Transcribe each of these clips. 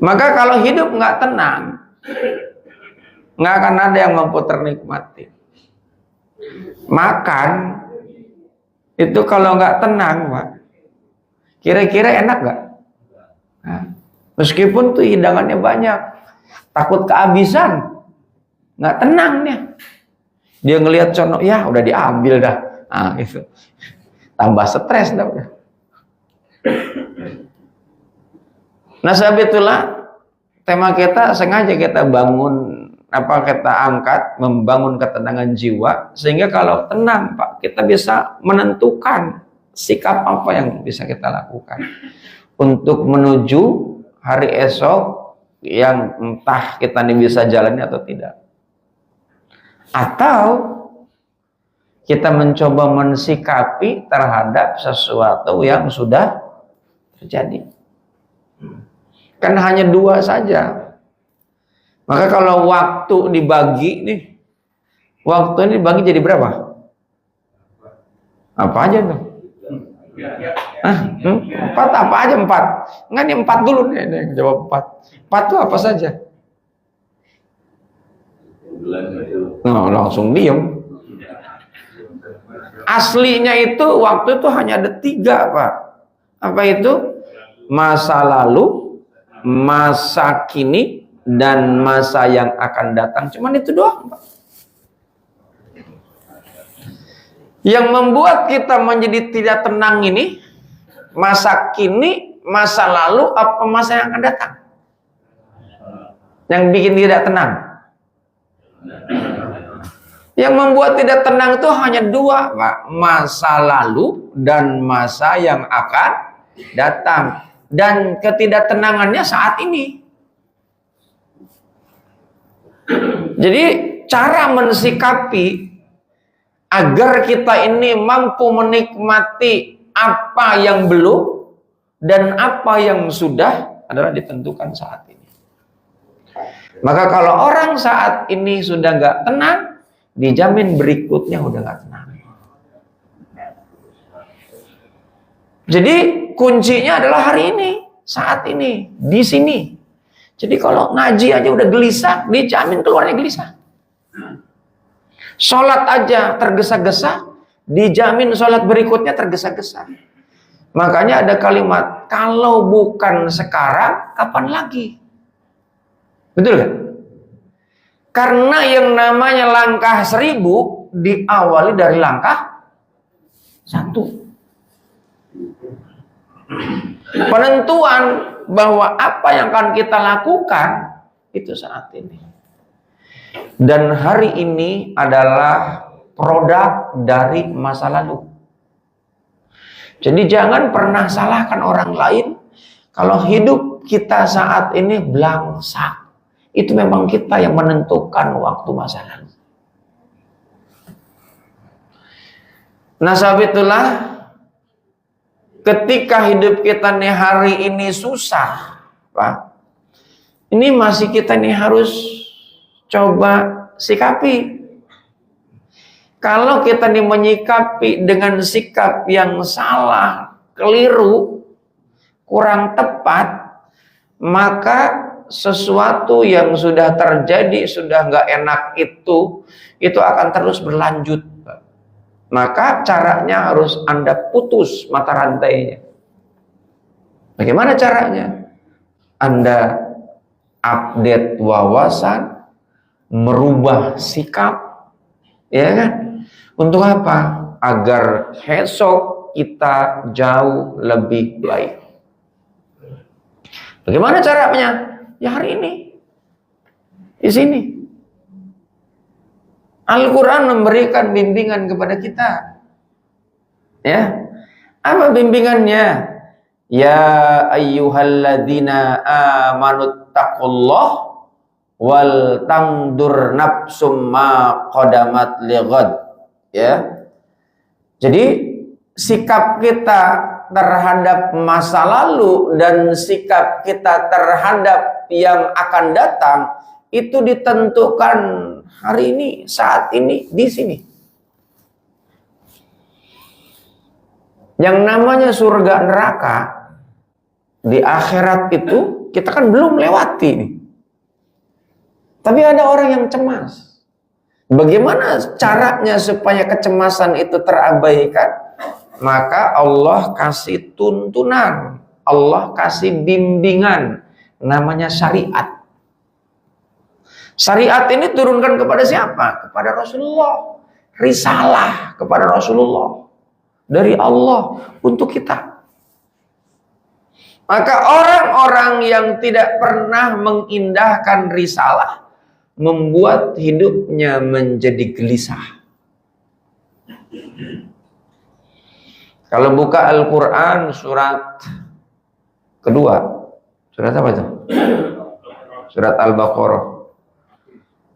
Maka kalau hidup nggak tenang, nggak akan ada yang mampu ternikmati. Makan itu kalau nggak tenang, Pak, kira-kira enak nggak? Nah, meskipun tuh hidangannya banyak, takut kehabisan, nggak tenang nih. Dia ngelihat conok, ya udah diambil dah, nah, gitu. Tambah stres dah udah. Nah, sebab itulah tema kita sengaja kita bangun, kita angkat, membangun ketenangan jiwa, sehingga kalau tenang, Pak, kita bisa menentukan sikap apa yang bisa kita lakukan untuk menuju hari esok yang entah kita ini bisa jalani atau tidak. Atau kita mencoba mensikapi terhadap sesuatu yang sudah terjadi. Kan hanya dua saja. Maka kalau waktu dibagi nih, waktu ini dibagi jadi berapa? Apa aja tuh? Empat apa aja empat? Enggak nih empat dulu nih, jawab empat. Empat itu apa saja? Nah, langsung diem. Aslinya itu waktu itu hanya ada tiga, Pak. Apa itu? Masa lalu, masa kini, dan masa yang akan datang. Cuman itu doang, Pak. Yang membuat kita menjadi tidak tenang ini masa kini, masa lalu, apa masa yang akan datang? Yang bikin tidak tenang. Yang membuat tidak tenang itu hanya dua, Pak. Masa lalu dan masa yang akan datang. Dan ketidaktenangannya saat ini. Jadi cara mensikapi agar kita ini mampu menikmati apa yang belum dan apa yang sudah adalah ditentukan saat ini. Maka kalau orang saat ini sudah nggak tenang, dijamin berikutnya udah nggak tenang. Jadi kuncinya adalah hari ini, saat ini, di sini. Jadi kalau ngaji aja udah gelisah, dijamin keluarnya gelisah. Sholat aja tergesa-gesa, dijamin sholat berikutnya tergesa-gesa. Makanya ada kalimat, kalau bukan sekarang, kapan lagi? Betul kan? Karena yang namanya langkah 1000 diawali dari langkah 1. Penentuan bahwa apa yang akan kita lakukan itu saat ini. Dan hari ini adalah produk dari masa lalu. Jadi jangan pernah salahkan orang lain kalau hidup kita saat ini belangsak. Itu memang kita yang menentukan waktu masa lalu. Nah, sebab itulah ketika hidup kita nih hari ini susah, Pak. Ini masih kita nih harus coba sikapi. Kalau kita nih menyikapi dengan sikap yang salah, keliru, kurang tepat, maka sesuatu yang sudah terjadi, sudah nggak enak itu akan terus berlanjut. Maka caranya harus Anda putus mata rantainya. Bagaimana caranya? Anda update wawasan, merubah sikap, ya kan? Untuk apa? Agar esok kita jauh lebih baik. Bagaimana caranya? Ya hari ini, di sini. Al-Quran memberikan bimbingan kepada kita. Ya, apa bimbingannya? Ya ayyuhalladzina amanuttaqullah wal tangdur nafsum ma qadamat lighad. Ya. Jadi sikap kita terhadap masa lalu dan sikap kita terhadap yang akan datang itu ditentukan hari ini, saat ini, di sini. Yang namanya surga neraka di akhirat itu kita kan belum lewati nih. Tapi ada orang yang cemas. Bagaimana caranya supaya kecemasan itu terabaikan? Maka Allah kasih tuntunan, Allah kasih bimbingan, namanya syariat. Syariat ini turunkan kepada siapa? Kepada Rasulullah. Risalah kepada Rasulullah dari Allah untuk kita. Maka orang-orang yang tidak pernah mengindahkan risalah membuat hidupnya menjadi gelisah. Kalau buka Al-Quran surat kedua, surat apa itu? Surat Al-Baqarah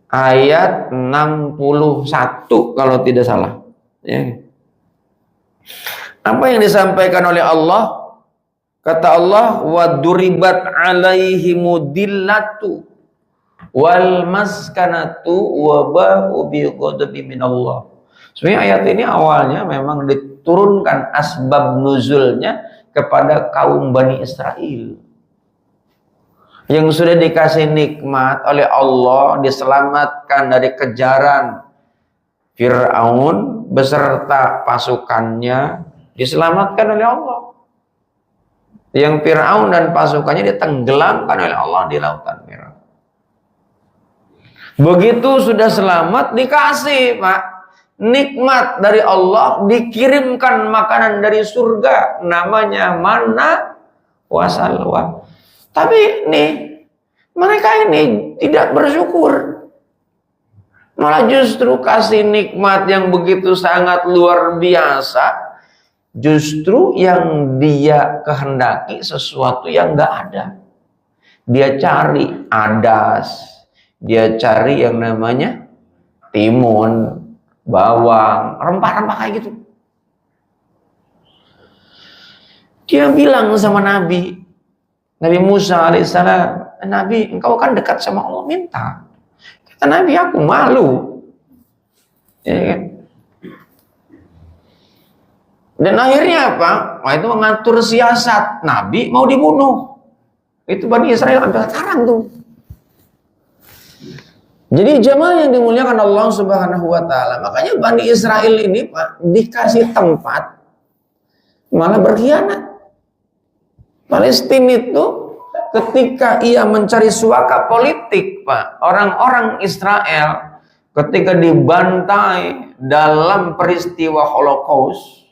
ayat 61 kalau tidak salah. Ya. Apa yang disampaikan oleh Allah? Kata Allah, wa duribat alaihimudillatu wal maskanatu wa ba'u bi ghadabi minallah. Sebenarnya ayat ini awalnya memang diturunkan asbab nuzulnya kepada kaum Bani Israel yang sudah dikasih nikmat oleh Allah, diselamatkan dari kejaran Fir'aun beserta pasukannya, diselamatkan oleh Allah. Yang Fir'aun dan pasukannya ditenggelamkan oleh Allah di lautan Merah. Begitu sudah selamat, dikasih Pak nikmat dari Allah, dikirimkan makanan dari surga, namanya manna wa salwa. Tapi nih, mereka ini tidak bersyukur. Malah justru kasih nikmat yang begitu sangat luar biasa. Justru yang dia kehendaki sesuatu yang nggak ada. Dia cari adas, dia cari yang namanya timun, bawang, rempah-rempah kayak gitu. Dia bilang sama Nabi Musa alaihissalam, Nabi, engkau kan dekat sama Allah, minta. Kata Nabi, aku malu. Ya kan? Dan akhirnya apa? Wah, itu mengatur siasat. Nabi mau dibunuh. Itu Bani Israel sampai sekarang tuh. Jadi jamaah yang dimuliakan Allah Subhanahu wa taala, makanya Bani Israel ini Pak dikasih tempat malah berkhianat. Palestina itu ketika ia mencari suaka politik, Pak, orang-orang Israel ketika dibantai dalam peristiwa Holocaust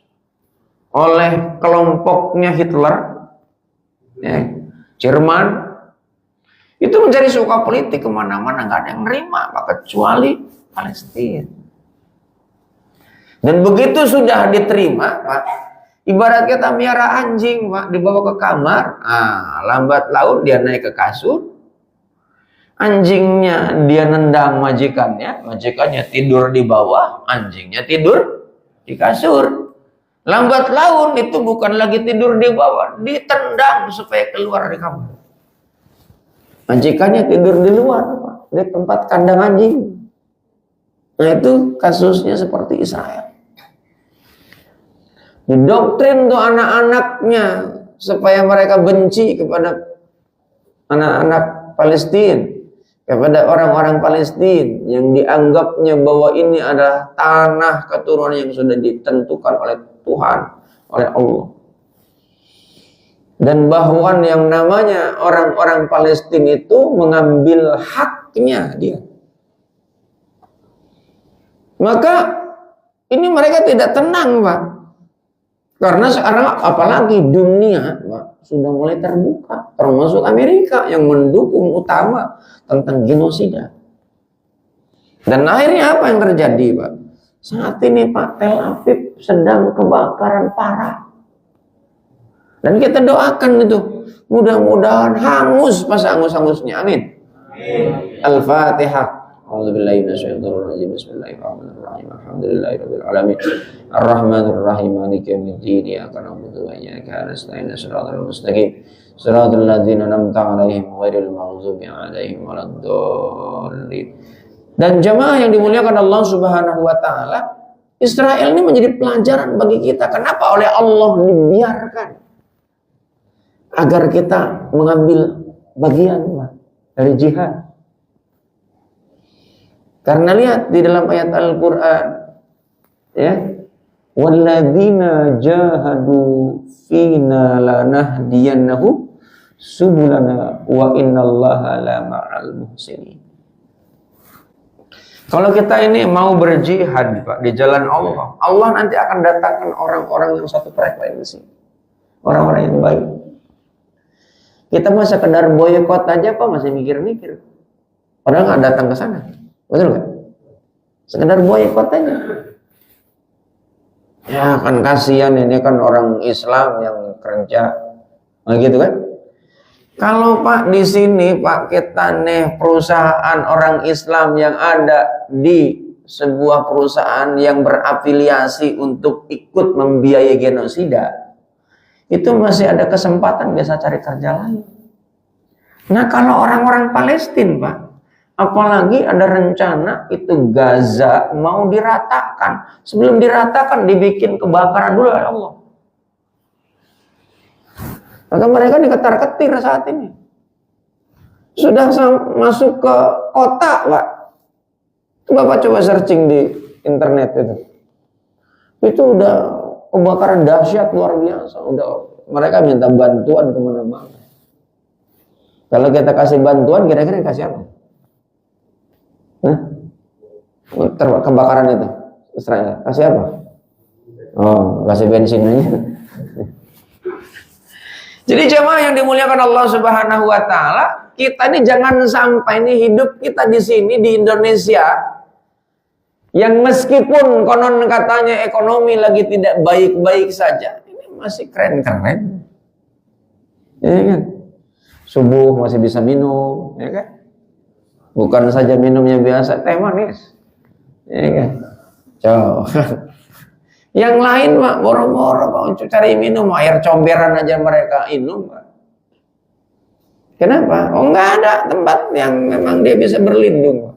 oleh kelompoknya Hitler, ya, Jerman, itu mencari suaka politik kemana-mana, nggak ada yang nerima, Pak, kecuali Palestina. Dan begitu sudah diterima, Pak, ibarat kita miara anjing, Pak, dibawa ke kamar, lambat laun dia naik ke kasur, anjingnya dia nendang majikannya tidur di bawah, anjingnya tidur di kasur. Lambat laun itu bukan lagi tidur di bawah, ditendang supaya keluar dari kamar. Majikannya tidur di luar, Pak, di tempat kandang anjing. Nah itu kasusnya seperti Israel. Didoktrin tuh anak-anaknya supaya mereka benci kepada anak-anak Palestina, kepada orang-orang Palestina yang dianggapnya bahwa ini adalah tanah keturunan yang sudah ditentukan oleh Tuhan, oleh Allah. Dan bahwa yang namanya orang-orang Palestina itu mengambil haknya dia. Maka ini mereka tidak tenang, Pak. Karena sekarang apalagi dunia, Pak, sudah mulai terbuka, termasuk Amerika yang mendukung utama tentang genosida. Dan akhirnya apa yang terjadi, Pak? Saat ini, Pak, Tel Aviv sedang kebakaran parah. Dan kita doakan itu, mudah-mudahan hangus pas hangus-hangusnya. Amin. Al-Fatihah. A'udzubillahi minasyaitonir rajim. Bismillahirrahmanirrahim. Alhamdulillahirabbil alamin. Arrahmanirrahim. Maliki yaumiddin. Iyyaka na'budu wa iyyaka nasta'in. Shiratal mustaqim. Shiratal ladzina an'amta 'alaihim ghairil maghdubi 'alaihim waladdallin. Dan jemaah yang dimuliakan Allah Subhanahu wa taala, Israel ini menjadi pelajaran bagi kita. Kenapa oleh Allah dibiarkan? agar kita mengambil bagian Pak, dari jihad. Karena lihat di dalam ayat Al-Quran, ya, walladzina jahadu fina lanahdiyannahum subulana wa innallaha la ma'al muhsinin. Kalau kita ini mau berjihad Pak di jalan Allah, Allah nanti akan datangkan orang-orang yang satu frekuensi, orang-orang yang baik. Kita mah sekedar boykot aja Pak, masih mikir-mikir. Padahal nggak datang ke sana, betul nggak? Sekedar boykot aja. Ya kan kasihan, ini kan orang Islam yang kerja, nah, gitu kan? Kalau Pak di sini Pak kita nih perusahaan orang Islam yang ada di sebuah perusahaan yang berafiliasi untuk ikut membiayai genosida, itu masih ada kesempatan bisa cari kerja lain. Nah kalau orang-orang Palestina Pak, apalagi ada rencana itu Gaza mau diratakan, sebelum diratakan dibikin kebakaran dulu oleh Allah. Maka mereka diketar-ketir saat ini. Sudah masuk ke kota, Pak. Bapak coba searching di internet itu. Itu udah kebakaran dahsyat luar biasa. Udah mereka minta bantuan kemana-mana. Kalau kita kasih bantuan, kira-kira kasih apa? Hah? Kebakaran itu Israel. Kasih apa? Oh, kasih bensin aja. Jadi jemaah yang dimuliakan Allah Subhanahu wa taala, kita ini jangan sampai ini hidup kita di sini di Indonesia yang meskipun konon katanya ekonomi lagi tidak baik-baik saja, ini masih keren-keren. Ya kan? Subuh masih bisa minum, ya kan? Bukan saja minumnya biasa, teh manis. Ya kan? Coba. Yang lain Pak, boro-boro Pak cari minum, air comberan aja mereka minum Pak. Kenapa? Oh nggak ada tempat yang memang dia bisa berlindung Pak.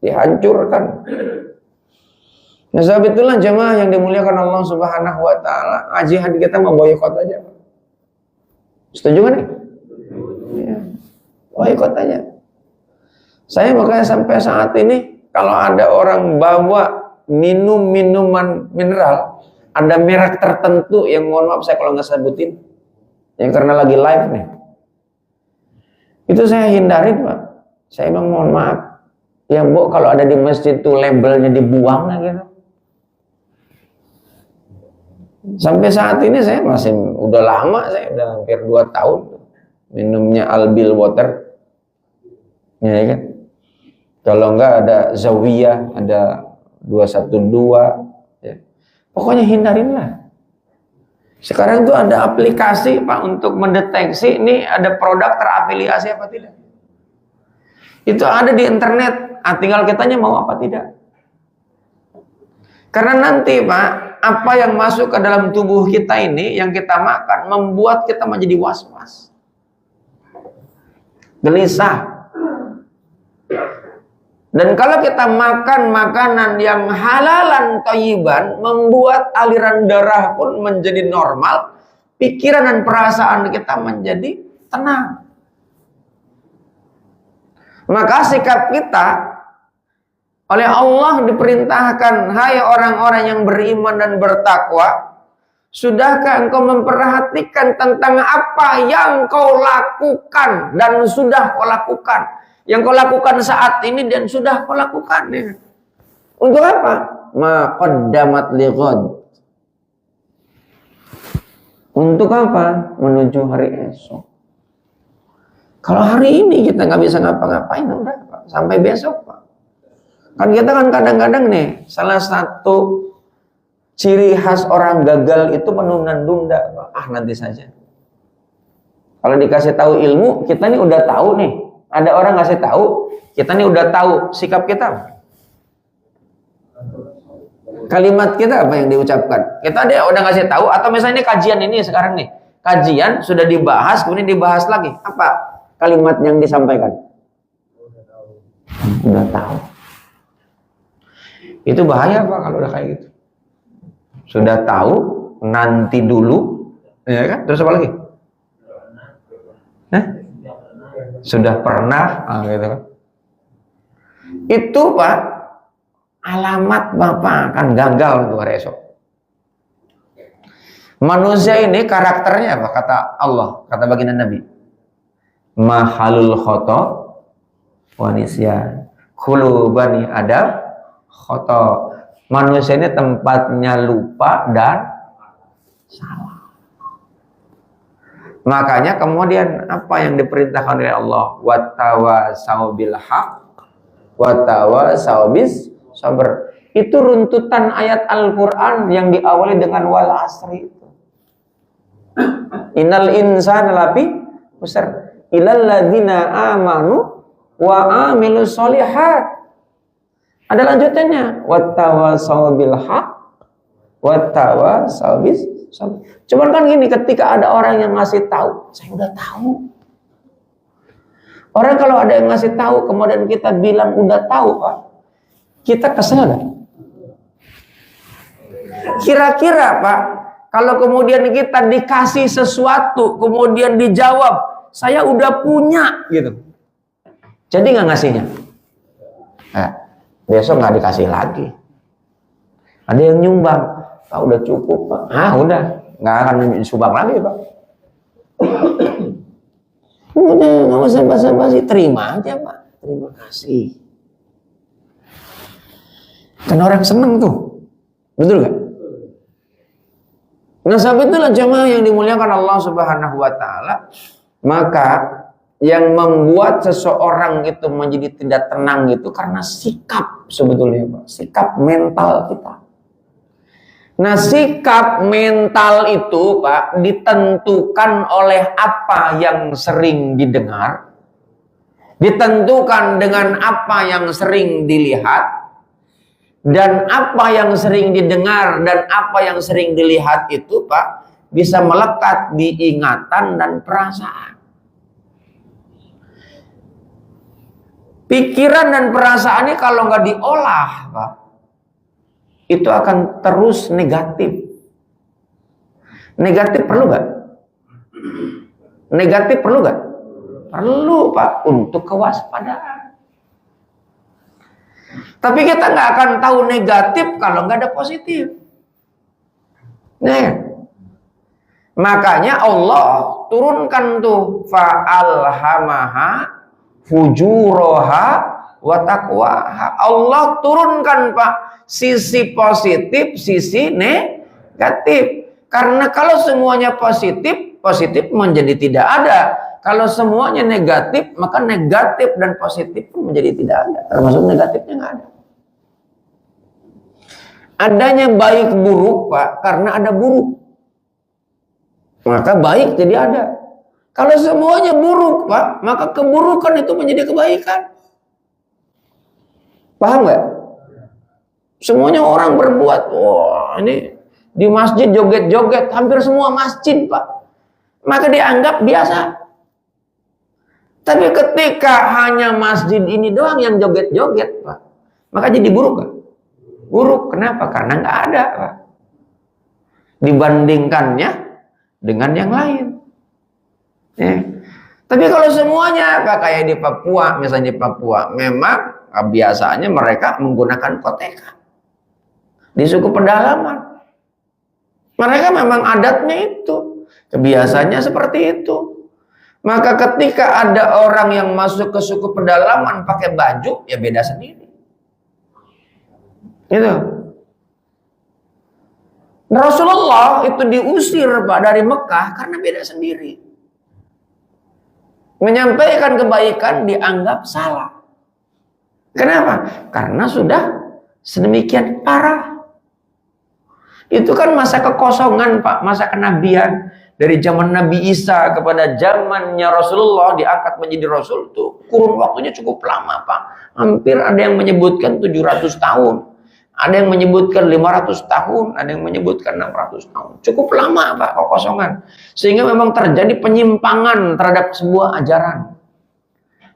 Dihancurkan. Nah sebab itulah jemaah yang dimuliakan Allah Subhanahu wa taala, jihad kita mau boykot aja Pak. Setuju kan nih? Ya. Boykot aja. Saya makanya sampai saat ini kalau ada orang bawa minum minuman mineral, ada merek tertentu yang mohon maaf saya kalau nggak sebutin, yang karena lagi live nih, itu saya hindarin Pak. Saya bilang mohon maaf, ya Bu kalau ada di masjid tuh labelnya dibuang gitu. Sampai saat ini saya masih udah lama, saya udah hampir 2 tahun minumnya Albil water, ya kan? Kalau nggak ada Zawiyah, ada 212 ya. Pokoknya hindarinlah. Sekarang tuh ada aplikasi Pak untuk mendeteksi ini ada produk terafiliasi apa tidak. Itu ada di internet, tinggal kitanya mau apa tidak. Karena nanti Pak, apa yang masuk ke dalam tubuh kita ini yang kita makan membuat kita menjadi was-was, gelisah. Dan kalau kita makan makanan yang halalan thayyiban, membuat aliran darah pun menjadi normal, pikiran dan perasaan kita menjadi tenang. Maka sikap kita oleh Allah diperintahkan, hai orang-orang yang beriman dan bertakwa, sudahkah engkau memperhatikan tentang apa yang kau lakukan dan sudah kau lakukan? Yang kau lakukan saat ini dan sudah kau lakukan ya. Untuk apa? Ma qaddamat lighad. Untuk apa? Menuju hari esok. Kalau hari ini kita nggak bisa ngapa-ngapain, udah Pak, sampai besok Pak. Kan kita kan kadang-kadang nih, salah satu ciri khas orang gagal itu menunda-nunda Pak. Nanti saja. Kalau dikasih tahu ilmu, kita nih udah tahu nih. Ada orang ngasih tahu, kita nih udah tahu sikap kita. Kalimat kita apa yang diucapkan? Kita dia udah ngasih tahu, atau misalnya ini kajian ini sekarang nih, kajian sudah dibahas, kemudian dibahas lagi. Apa kalimat yang disampaikan? Udah tahu. Itu bahaya Pak kalau udah kayak gitu. Sudah tahu, nanti dulu, ya kan? Terus apa lagi? Hah? Sudah pernah, gitu kan. Itu Pak, alamat Bapak akan gagal untuk hari esok. Manusia ini karakternya apa? Kata Allah, kata baginda Nabi. Mahalul khoto wanisyan. Khulu bani Adam khoto. Manusia ini tempatnya lupa dan salah. Makanya kemudian apa yang diperintahkan oleh Allah? Wattawasau bil haq wattawasau bis sabr. Itu runtutan ayat Al-Qur'an yang diawali dengan wal asri. Innal insana lafi khusr illal ladzina amanu wa amilus solihat. Ada lanjutannya, wattawasau bil haq wattawasau bis sabr. Cuman kan gini, ketika ada orang yang ngasih tahu, saya udah tahu. Orang kalau ada yang ngasih tahu kemudian kita bilang udah tahu, Pak, kita kesel gak? Kira-kira Pak, kalau kemudian kita dikasih sesuatu, kemudian dijawab, saya udah punya, gitu. Jadi nggak ngasihnya? Besok nggak dikasih lagi. Ada yang nyumbang, Pak udah cukup Pak. Udah, nggak akan disumbang lagi Pak. Udah, nggak usah basa-basi, terima aja Pak. Terima kasih. Kan orang seneng tuh, betul nggak? Nah, sebab itulah jemaah yang dimuliakan Allah Subhanahu wa taala, maka yang membuat seseorang itu menjadi tidak tenang itu karena sikap sebetulnya, Pak. Sikap mental kita. Nah, sikap mental itu, Pak, ditentukan oleh apa yang sering didengar, ditentukan dengan apa yang sering dilihat. Dan apa yang sering didengar dan apa yang sering dilihat itu, Pak, bisa melekat di ingatan dan perasaan. Pikiran dan perasaan ini kalau nggak diolah, Pak, itu akan terus negatif. Negatif perlu nggak? Negatif perlu nggak? Perlu, Pak, untuk kewaspadaan. Tapi kita nggak akan tahu negatif kalau nggak ada positif. Nih, makanya Allah turunkan tuh fa'alhamaha fujuraha wa taqwaha. Allah turunkan, Pak, sisi positif, sisi negatif. Karena kalau semuanya positif, positif menjadi tidak ada. Kalau semuanya negatif, maka negatif dan positif pun menjadi tidak ada. Termasuk negatifnya nggak ada. Adanya baik buruk, Pak, karena ada buruk. Maka baik jadi ada. Kalau semuanya buruk, Pak, maka keburukan itu menjadi kebaikan. Paham nggak? Semuanya orang berbuat, ini di masjid joget-joget, hampir semua masjid, Pak. Maka dianggap biasa. Tapi ketika hanya masjid ini doang yang joget-joget, Pak, maka jadi buruk, Pak. Buruk, kenapa? Karena nggak ada, Pak. Dibandingkannya dengan yang lain. Tapi kalau semuanya, Pak, kayak di Papua, misalnya di Papua, memang biasanya mereka menggunakan koteka di suku pedalaman. Mereka memang adatnya itu, kebiasaannya seperti itu. Maka ketika ada orang yang masuk ke suku pedalaman pakai baju, ya beda sendiri. Gitu. Rasulullah itu diusir, Pak, dari Mekah karena beda sendiri. Menyampaikan kebaikan dianggap salah. Kenapa? Karena sudah sedemikian parah. Itu kan masa kekosongan, Pak, masa kenabian. Dari zaman Nabi Isa kepada zamannya Rasulullah diangkat menjadi Rasul tuh kurun waktunya cukup lama, Pak. Hampir ada yang menyebutkan 700 tahun. Ada yang menyebutkan 500 tahun, ada yang menyebutkan 600 tahun. Cukup lama, Pak, kekosongan. Sehingga memang terjadi penyimpangan terhadap sebuah ajaran.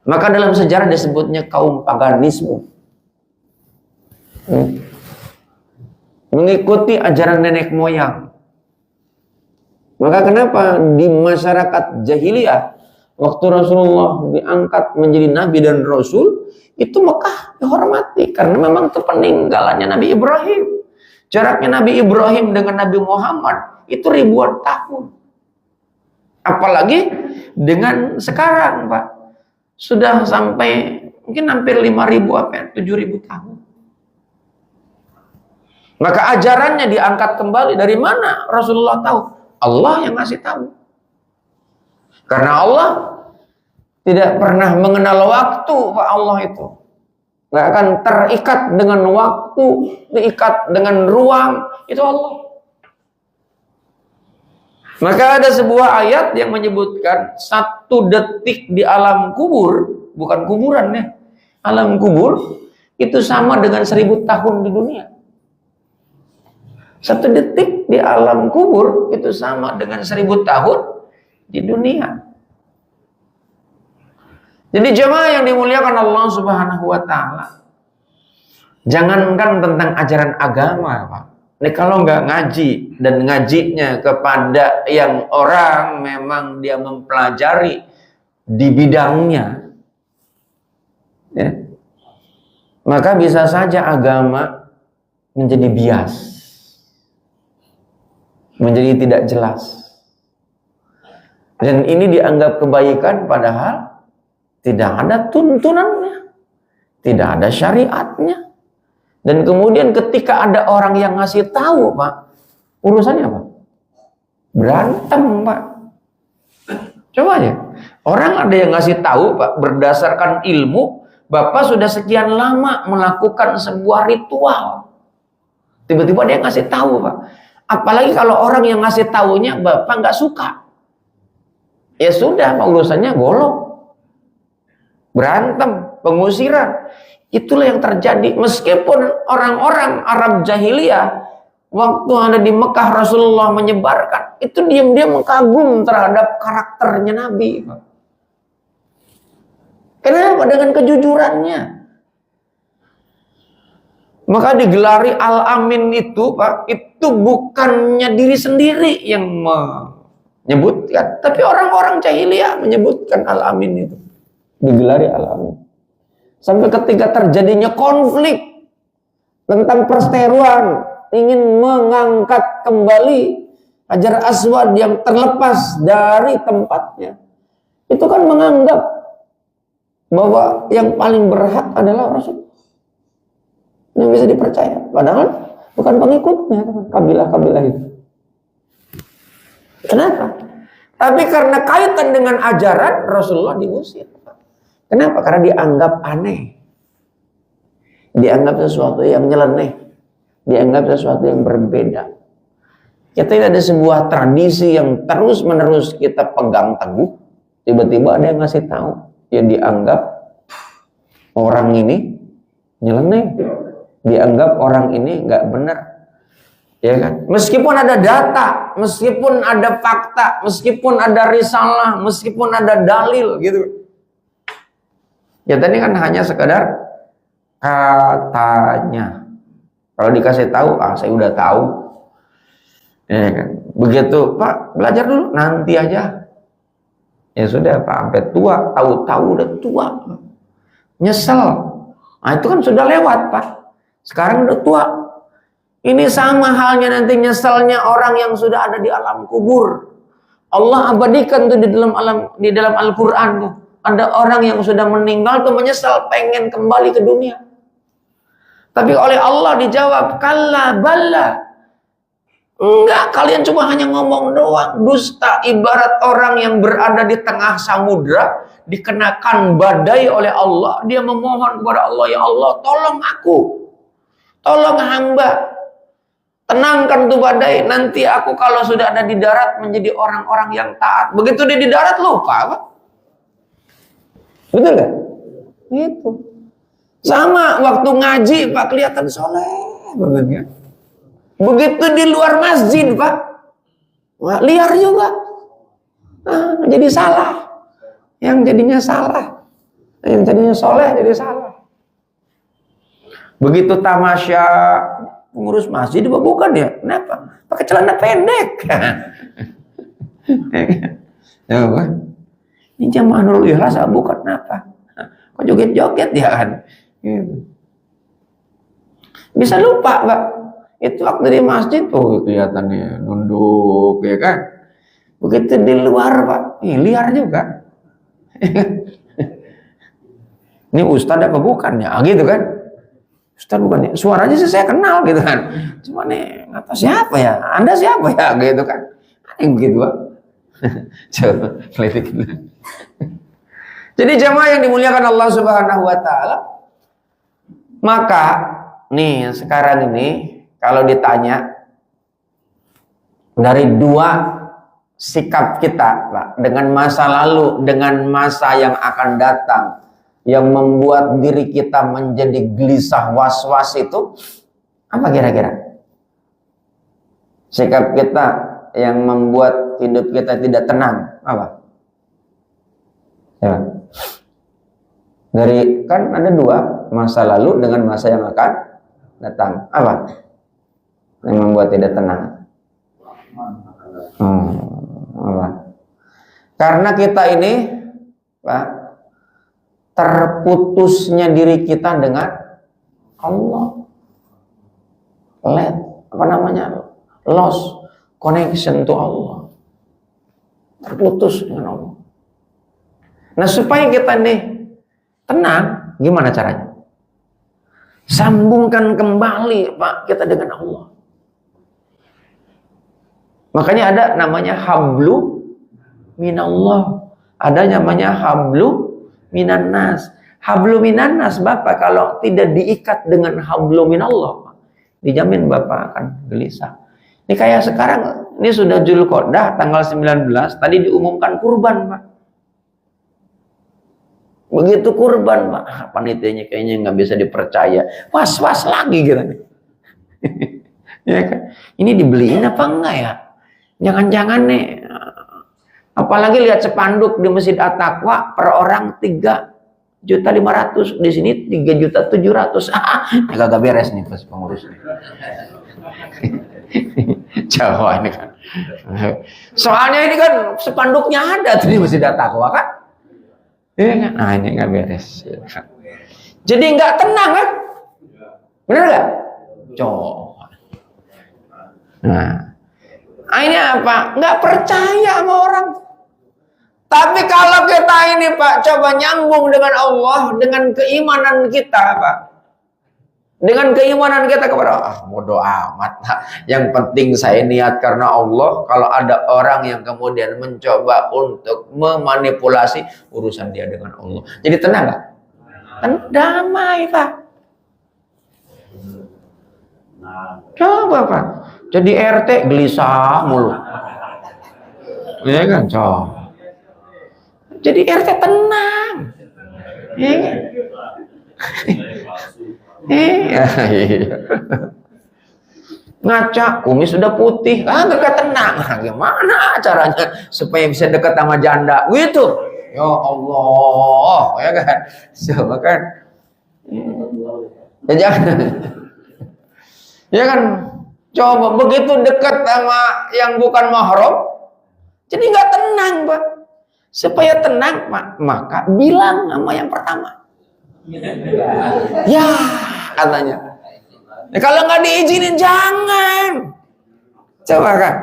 Maka dalam sejarah disebutnya kaum paganisme. Mengikuti ajaran nenek moyang. Maka kenapa di masyarakat jahiliyah waktu Rasulullah diangkat menjadi Nabi dan Rasul, itu Mekah dihormati karena memang itu peninggalannya Nabi Ibrahim. Jaraknya Nabi Ibrahim dengan Nabi Muhammad itu ribuan tahun. Apalagi dengan sekarang, Pak. Sudah sampai mungkin hampir 5.000 7.000 tahun. Maka ajarannya diangkat kembali. Dari mana Rasulullah tahu? Allah yang ngasih tahu. Karena Allah tidak pernah mengenal waktu, Pak. Allah itu nggak akan terikat dengan waktu, diikat dengan ruang. Itu Allah. Maka ada sebuah ayat yang menyebutkan 1 detik di alam kubur, bukan kuburan ya, alam kubur itu sama dengan 1000 tahun di dunia. 1 detik di alam kubur itu sama dengan 1000 tahun di dunia. Jadi jemaah yang dimuliakan Allah Subhanahu wa taala, jangankan tentang ajaran agama, Pak. Ini kalau nggak ngaji dan ngajinya kepada yang orang memang dia mempelajari di bidangnya, ya, maka bisa saja agama menjadi bias, menjadi tidak jelas. Dan ini dianggap kebaikan padahal tidak ada tuntunannya, tidak ada syariatnya. Dan kemudian ketika ada orang yang ngasih tahu, Pak, urusannya apa? Berantem, Pak. Coba aja. Orang ada yang ngasih tahu, Pak, berdasarkan ilmu, Bapak sudah sekian lama melakukan sebuah ritual. Tiba-tiba dia ngasih tahu, Pak. Apalagi kalau orang yang ngasih tahunya Bapak nggak suka. Ya sudah, Pak, urusannya golok. Berantem, pengusiran. Itulah yang terjadi. Meskipun orang-orang Arab jahiliyah waktu ada di Mekah Rasulullah menyebarkan, itu diam-diam mengagum terhadap karakternya Nabi. Kenapa? Dengan kejujurannya. Maka digelari Al-Amin itu, Pak, itu bukannya diri sendiri yang menyebutkan, tapi orang-orang jahiliyah menyebutkan Al-Amin itu. Digelari Al-Amin. Sampai ketika terjadinya konflik tentang perseteruan, ingin mengangkat kembali Hajar Aswad yang terlepas dari tempatnya, itu kan menganggap bahwa yang paling berhak adalah Rasul yang bisa dipercaya, padahal bukan pengikutnya, kabilah-kabilah itu. Kenapa? Tapi karena kaitan dengan ajaran, Rasulullah diusir. Kenapa? Karena dianggap aneh, dianggap sesuatu yang nyeleneh, dianggap sesuatu yang berbeda. Kita ini ada sebuah tradisi yang terus-menerus kita pegang teguh. Tiba-tiba ada yang ngasih tahu, yang dianggap orang ini nyeleneh, dianggap orang ini nggak benar, ya kan? Meskipun ada data, meskipun ada fakta, meskipun ada risalah, meskipun ada dalil, gitu. Ya tadi kan hanya sekedar katanya. Kalau dikasih tahu, saya udah tahu. Ya kan? Begitu, Pak, belajar dulu, nanti aja. Ya sudah, Pak, sampai tua, tahu-tahu udah tua. Nyesel. Nah, itu kan sudah lewat, Pak. Sekarang udah tua. Ini sama halnya nanti nyeselnya orang yang sudah ada di alam kubur. Allah abadikan tuh di dalam Al-Qur'an tuh. Ada orang yang sudah meninggal tuh menyesal pengen kembali ke dunia. Tapi oleh Allah dijawab, kalla balla. Enggak, kalian cuma hanya ngomong doang. Dusta, ibarat orang yang berada di tengah samudra, dikenakan badai oleh Allah. Dia memohon kepada Allah, ya Allah, tolong aku. Tolong hamba. Tenangkan tuh badai. Nanti aku kalau sudah ada di darat menjadi orang-orang yang taat. Begitu dia di darat lupa, Pak. Betul gak? Gitu. Sama waktu ngaji, Pak, kelihatan soleh. Begitu di luar masjid, Pak, liar juga. Jadi salah. Yang jadinya salah. Yang jadinya soleh jadi salah. Begitu tamasya, pengurus masjid bukan ya? Kenapa? Pakai celana pendek. Ini jamaah Nurul Ikhlas bukan apa? Kok joget-joget ya kan? Bisa lupa, Pak. Itu waktu di masjid, kelihatannya nunduk, ya kan? Begitu di luar, Pak, liar juga. Ini ustadz apa bukan ya? Gitu kan? Ustadz bukan ya? Suaranya sih saya kenal gitu kan. Cuma nih, nggak tahu siapa ya? Anda siapa ya? Gitu kan? Yang begitu, Pak. Coba, lihat. Jadi jamaah yang dimuliakan Allah Subhanahu wa taala, maka nih sekarang ini kalau ditanya dari dua sikap kita, Pak, dengan masa lalu, dengan masa yang akan datang, yang membuat diri kita menjadi gelisah, was-was itu, apa kira-kira? Sikap kita yang membuat hidup kita tidak tenang, apa? Ya. Dari, kan ada dua, masa lalu dengan masa yang akan datang. Apa yang membuat tidak tenang? Apa? Karena kita ini, Pak, terputusnya diri kita dengan Allah. Apa namanya? Lost connection to Allah. Terputus dengan Allah. Nah, supaya kita nih tenang, gimana caranya? Sambungkan kembali, Pak, kita dengan Allah. Makanya ada namanya hablu minallah. Ada namanya hablu minannas. Hablu minannas, Bapak, kalau tidak diikat dengan hablu minallah, dijamin Bapak akan gelisah. Ini kayak sekarang, ini sudah Dzulqa'dah tanggal 19, tadi diumumkan kurban, Pak. Begitu kurban, Pak, panitianya kayaknya nggak bisa dipercaya. Was-was lagi gitu. Ya kan? Ini dibeliin apa enggak ya? Jangan-jangan nih, apalagi lihat spanduk di Masjid At-Taqwa per orang 3.500.000, di sini 3.700.000. Ini kagak beres nih pas pengurus. Jawa ini kan. Soalnya ini kan spanduknya ada tuh di Masjid At-Taqwa kan? Iya kan? Nah, ini nggak beres. Jadi nggak tenang kan? Benar nggak? Coba. Nah, ini apa? Nggak percaya sama orang. Tapi kalau kita ini, Pak, coba nyambung dengan Allah, dengan keimanan kita, Pak. Dengan keimanan kita kepada bodoh amat. Yang penting saya niat karena Allah. Kalau ada orang yang kemudian mencoba untuk memanipulasi, urusan dia dengan Allah. Jadi tenang nggak? Damai, Pak. Coba, Pak. Jadi RT gelisah mulu. Iya kan, coba. Jadi RT tenang. Iya. Iya. Ngaca, kumis sudah putih, gak tenang. Gimana caranya supaya bisa dekat sama janda? Gitu. Ya Allah, ya kan? Coba kan. Ya jangan. Ya kan? Coba begitu dekat sama yang bukan mahram, jadi nggak tenang, Pak. Supaya tenang, Pak, maka bilang sama yang pertama. Ya, katanya. Kalau nggak diizinin jangan. Coba kan.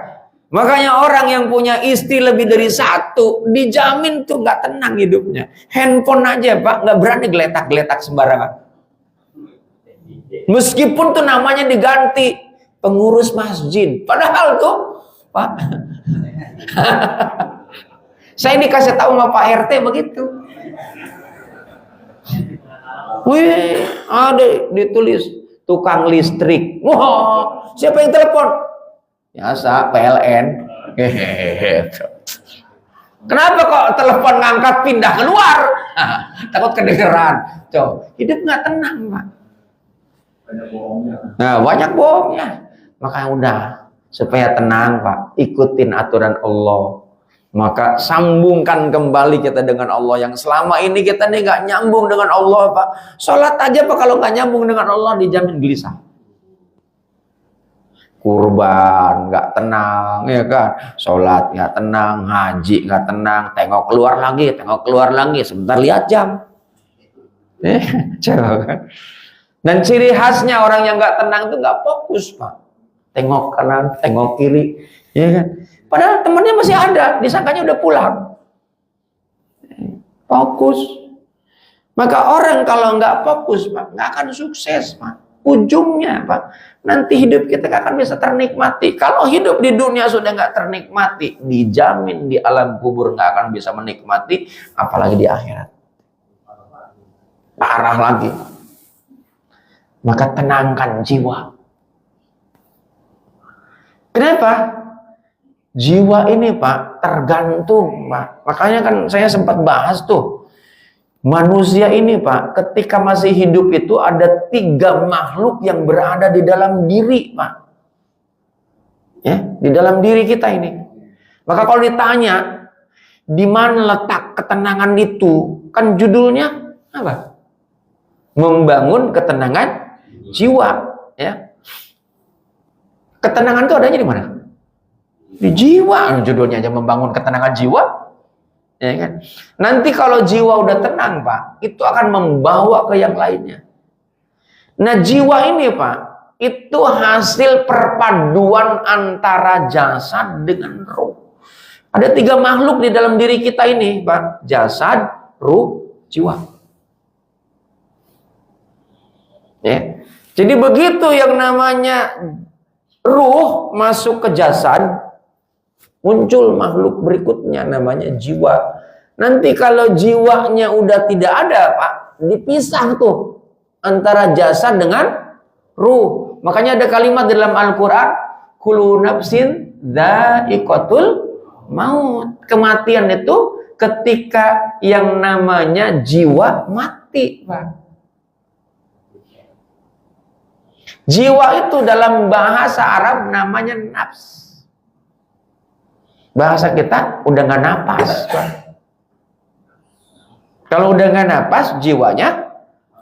Makanya orang yang punya istri lebih dari satu dijamin tuh nggak tenang hidupnya. Handphone aja, Pak, nggak berani geletak-geletak sembarangan. Meskipun tuh namanya diganti pengurus masjid, padahal tuh, Pak, saya dikasih tahu sama Pak RT begitu. Wih, ada ditulis tukang listrik. Wah, siapa yang telepon? Biasa PLN. Kenapa kok telepon ngangkat pindah keluar? Takut kedengeran. Coba, hidup nggak tenang, Pak. Banyak bohongnya. Nah, banyak bohongnya. Maka udah, supaya tenang, Pak, ikutin aturan Allah. Maka sambungkan kembali kita dengan Allah. Yang selama ini kita nih nggak nyambung dengan Allah, Pak. Sholat aja, Pak, kalau nggak nyambung dengan Allah dijamin gelisah. kurban nggak tenang, ya kan? Sholat nggak tenang, haji nggak tenang, tengok keluar lagi, sebentar lihat jam. Coba kan? Dan ciri khasnya orang yang nggak tenang itu nggak fokus, Pak. Tengok kanan, tengok kiri, ya kan? Padahal temannya masih ada, disangkanya udah pulang. Fokus. Maka orang kalau nggak fokus, Pak, nggak akan sukses, Pak. Ujungnya, Pak, nanti hidup kita nggak akan bisa ternikmati. Kalau hidup di dunia sudah nggak ternikmati, dijamin di alam kubur nggak akan bisa menikmati, apalagi di akhirat. Parah lagi. Maka tenangkan jiwa. Kenapa? Jiwa ini, Pak, tergantung, Pak. Makanya kan saya sempat bahas tuh. Manusia ini, Pak, ketika masih hidup itu ada 3 makhluk yang berada di dalam diri, Pak. Ya, di dalam diri kita ini. Maka kalau ditanya, di mana letak ketenangan itu? Kan judulnya apa? Membangun ketenangan jiwa, ya. Ketenangan itu adanya di mana? Di jiwa. Judulnya aja membangun ketenangan jiwa. Ya kan? Nanti kalau jiwa udah tenang, Pak, itu akan membawa ke yang lainnya. Nah, jiwa ini, Pak, itu hasil perpaduan antara jasad dengan ruh. Ada 3 makhluk di dalam diri kita ini, Pak. Jasad, ruh, jiwa. Ya. Jadi begitu yang namanya ruh masuk ke jasad, muncul makhluk berikutnya namanya jiwa. Nanti kalau jiwanya udah tidak ada, Pak, dipisah tuh antara jasad dengan ruh. Makanya ada kalimat dalam Al-Quran, kullu nafsin dha'iqatul maut. Kematian itu ketika yang namanya jiwa mati, Pak. Jiwa itu dalam bahasa Arab namanya nafs. Bahasa kita udah nggak napas, Pak. Kalau udah nggak napas, jiwanya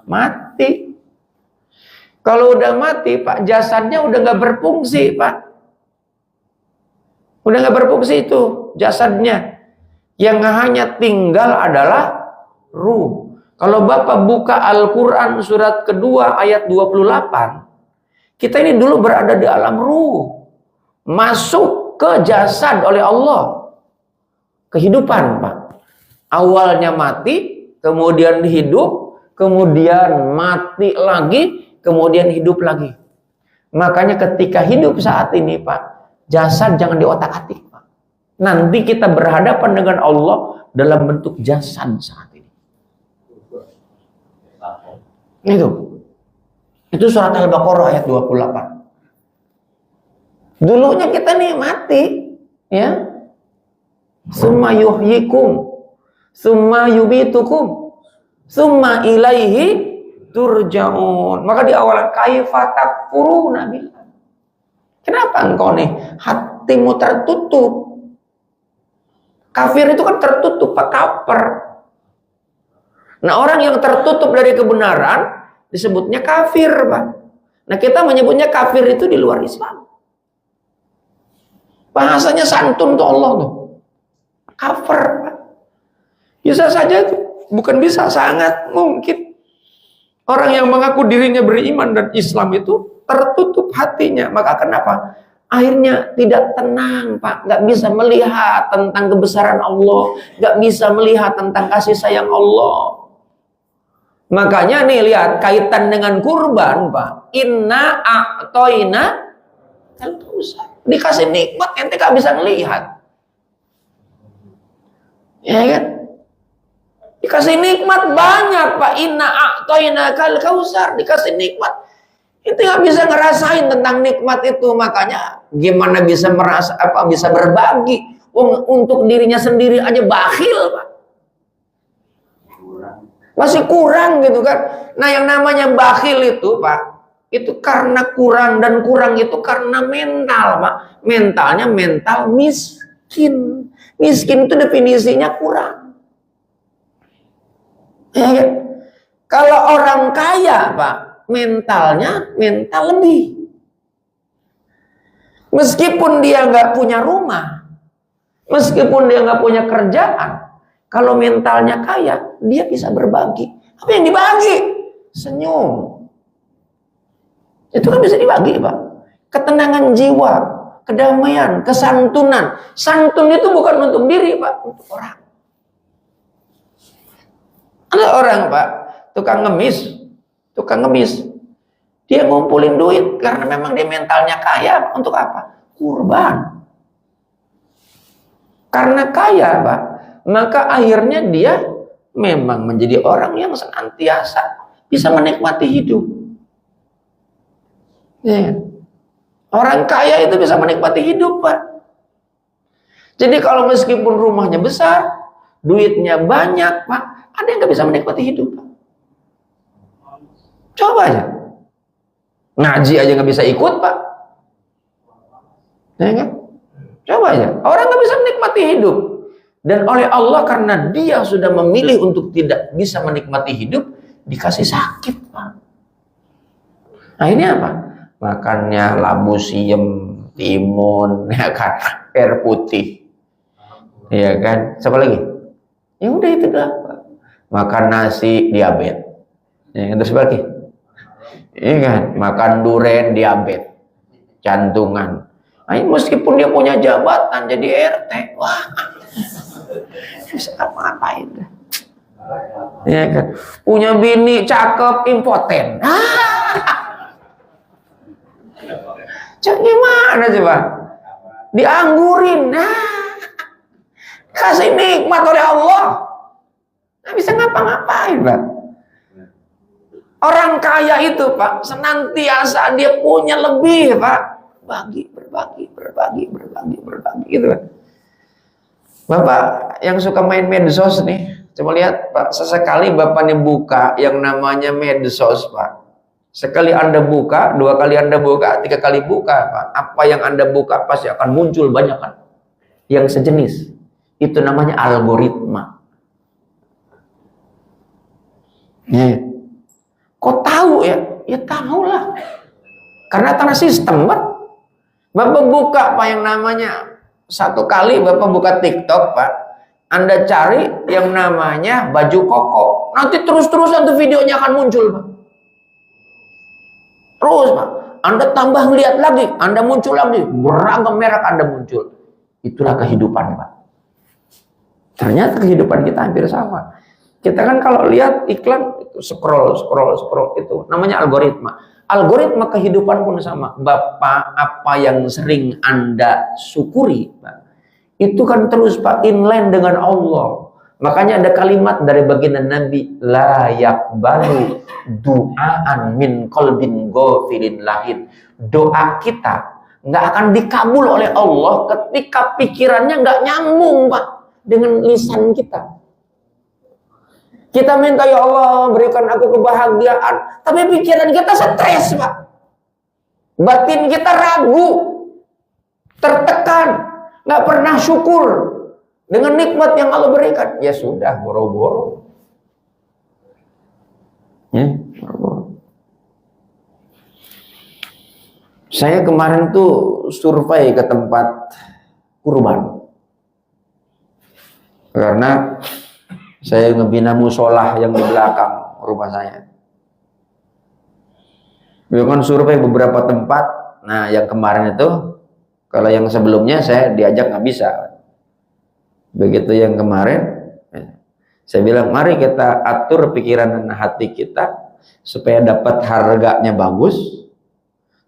mati. Kalau udah mati, Pak, jasadnya udah nggak berfungsi, Pak. Udah nggak berfungsi itu jasadnya. Yang hanya tinggal adalah ruh. Kalau Bapak buka Al-Quran surat kedua ayat 28, kita ini dulu berada di alam ruh. Masuk ke jasad oleh Allah. Kehidupan, Pak. Awalnya mati, kemudian hidup, kemudian mati lagi, kemudian hidup lagi. Makanya ketika hidup saat ini, Pak, jasad jangan diotak-atik, Pak. Nanti kita berhadapan dengan Allah dalam bentuk jasad saat ini. Itu surat Al-Baqarah ayat 28. Dulunya kita nih mati, ya. Summa yuhyikum, summa yubitukum, summa ilaihi turja'un. Maka di awal kaifa takfuruna billah. Kenapa engkau nih hatimu tertutup? Kafir itu kan tertutup, Pak, kafir. Nah, orang yang tertutup dari kebenaran disebutnya kafir, Pak. Nah, kita menyebutnya kafir itu di luar Islam. Bahasanya santun tuh Allah tuh. Kafir, Pak. Bisa saja itu. Bukan bisa, sangat mungkin. Orang yang mengaku dirinya beriman dan Islam itu tertutup hatinya. Maka kenapa? Akhirnya tidak tenang, Pak. Nggak bisa melihat tentang kebesaran Allah. Nggak bisa melihat tentang kasih sayang Allah. Makanya nih lihat kaitan dengan kurban, Pak. Inna a'toina al-kausar. Dikasih nikmat, ente gak bisa ngelihat. Ya kan? Dikasih nikmat banyak, Pak. Inna a'toina al-kausar. Dikasih nikmat. Ente gak bisa ngerasain tentang nikmat itu. Makanya gimana bisa merasa bisa berbagi untuk dirinya sendiri aja bakhil, Pak. Masih kurang gitu kan. Nah, yang namanya bakhil itu, Pak, itu karena kurang, dan kurang itu karena mental, Pak. Mentalnya mental miskin. Miskin itu definisinya kurang. Ya, ya. Kalau orang kaya, Pak, mentalnya mental lebih. Meskipun dia nggak punya rumah, meskipun dia nggak punya kerjaan, kalau mentalnya kaya, dia bisa berbagi. Apa yang dibagi? Senyum. Itu kan bisa dibagi, Pak. Ketenangan jiwa, kedamaian, kesantunan. Santun itu bukan untuk diri, Pak, untuk orang. Ada orang, Pak, tukang ngemis. Dia ngumpulin duit karena memang dia mentalnya kaya. Untuk apa? Kurban. Karena kaya, Pak, maka akhirnya dia memang menjadi orang yang senantiasa bisa menikmati hidup. Ya. Orang kaya itu bisa menikmati hidup, Pak. Jadi kalau meskipun rumahnya besar, duitnya banyak, Pak, ada yang nggak bisa menikmati hidup, Pak. Coba aja. Ngaji aja nggak bisa ikut, Pak. Ya kan? Coba aja. Orang nggak bisa menikmati hidup. Dan oleh Allah karena dia sudah memilih untuk tidak bisa menikmati hidup, dikasih sakit, Pak. Nah ini apa? Makannya labu siem, timun, ya kan, air putih, ya kan. Siapa lagi? Ya udah itu dah. Makan nasi diabetes, ya kan. Terus lagi, iya kan. Makan duren diabetes, jantungan. Nah, meskipun dia punya jabatan jadi RT, wah, bisa apa-apain dah. Ya kan. Punya bini cakep, impoten. Gimana coba? Dianggurin. Kasih nikmat oleh Allah. Nggak bisa ngapa-ngapain, Pak. Orang kaya itu, Pak, senantiasa dia punya lebih, Pak. Berbagi gitu, Pak. Bapak yang suka main medsos nih, coba lihat, Pak, sesekali Bapak nih buka yang namanya medsos, Pak. Sekali Anda buka, 2 kali Anda buka, 3 kali buka, Pak. Apa yang Anda buka pasti akan muncul banyak kan yang sejenis. Itu namanya algoritma. Ya. Kok tahu ya? Ya tahu lah. Karena sistem, Pak. Bapak buka Pak yang namanya, 1 kali Bapak buka TikTok, Pak. Anda cari yang namanya baju koko. Nanti terus-terusan tuh videonya akan muncul, Pak. Terus, Pak, Anda tambah ngeliat lagi, Anda muncul lagi, beragam merek Anda muncul. Itulah kehidupan, Pak. Ternyata kehidupan kita hampir sama. Kita kan kalau lihat iklan, itu scroll, itu namanya algoritma. Algoritma kehidupan pun sama. Bapak, apa yang sering Anda syukuri, Pak, itu kan terus, Pak, inline dengan Allah. Makanya ada kalimat dari baginda Nabi, la yaqbalu du'aan min qalbin ghafilin lahin. Doa kita nggak akan dikabul oleh Allah ketika pikirannya nggak nyambung, Pak, dengan lisan kita. Kita minta, ya Allah berikan aku kebahagiaan, tapi pikiran kita stres, Pak. Batin kita ragu, tertekan, nggak pernah syukur dengan nikmat yang Allah berikan. Ya sudah, boro-boro. Ya, boro-boro. Saya kemarin tuh survei ke tempat kurban. Karena saya ngebina musolah yang di belakang rumah saya. Beliau kan survei beberapa tempat. Nah, yang kemarin itu, kalau yang sebelumnya saya diajak nggak bisa. Begitu yang kemarin, saya bilang, mari kita atur pikiran dan hati kita supaya dapat harganya bagus.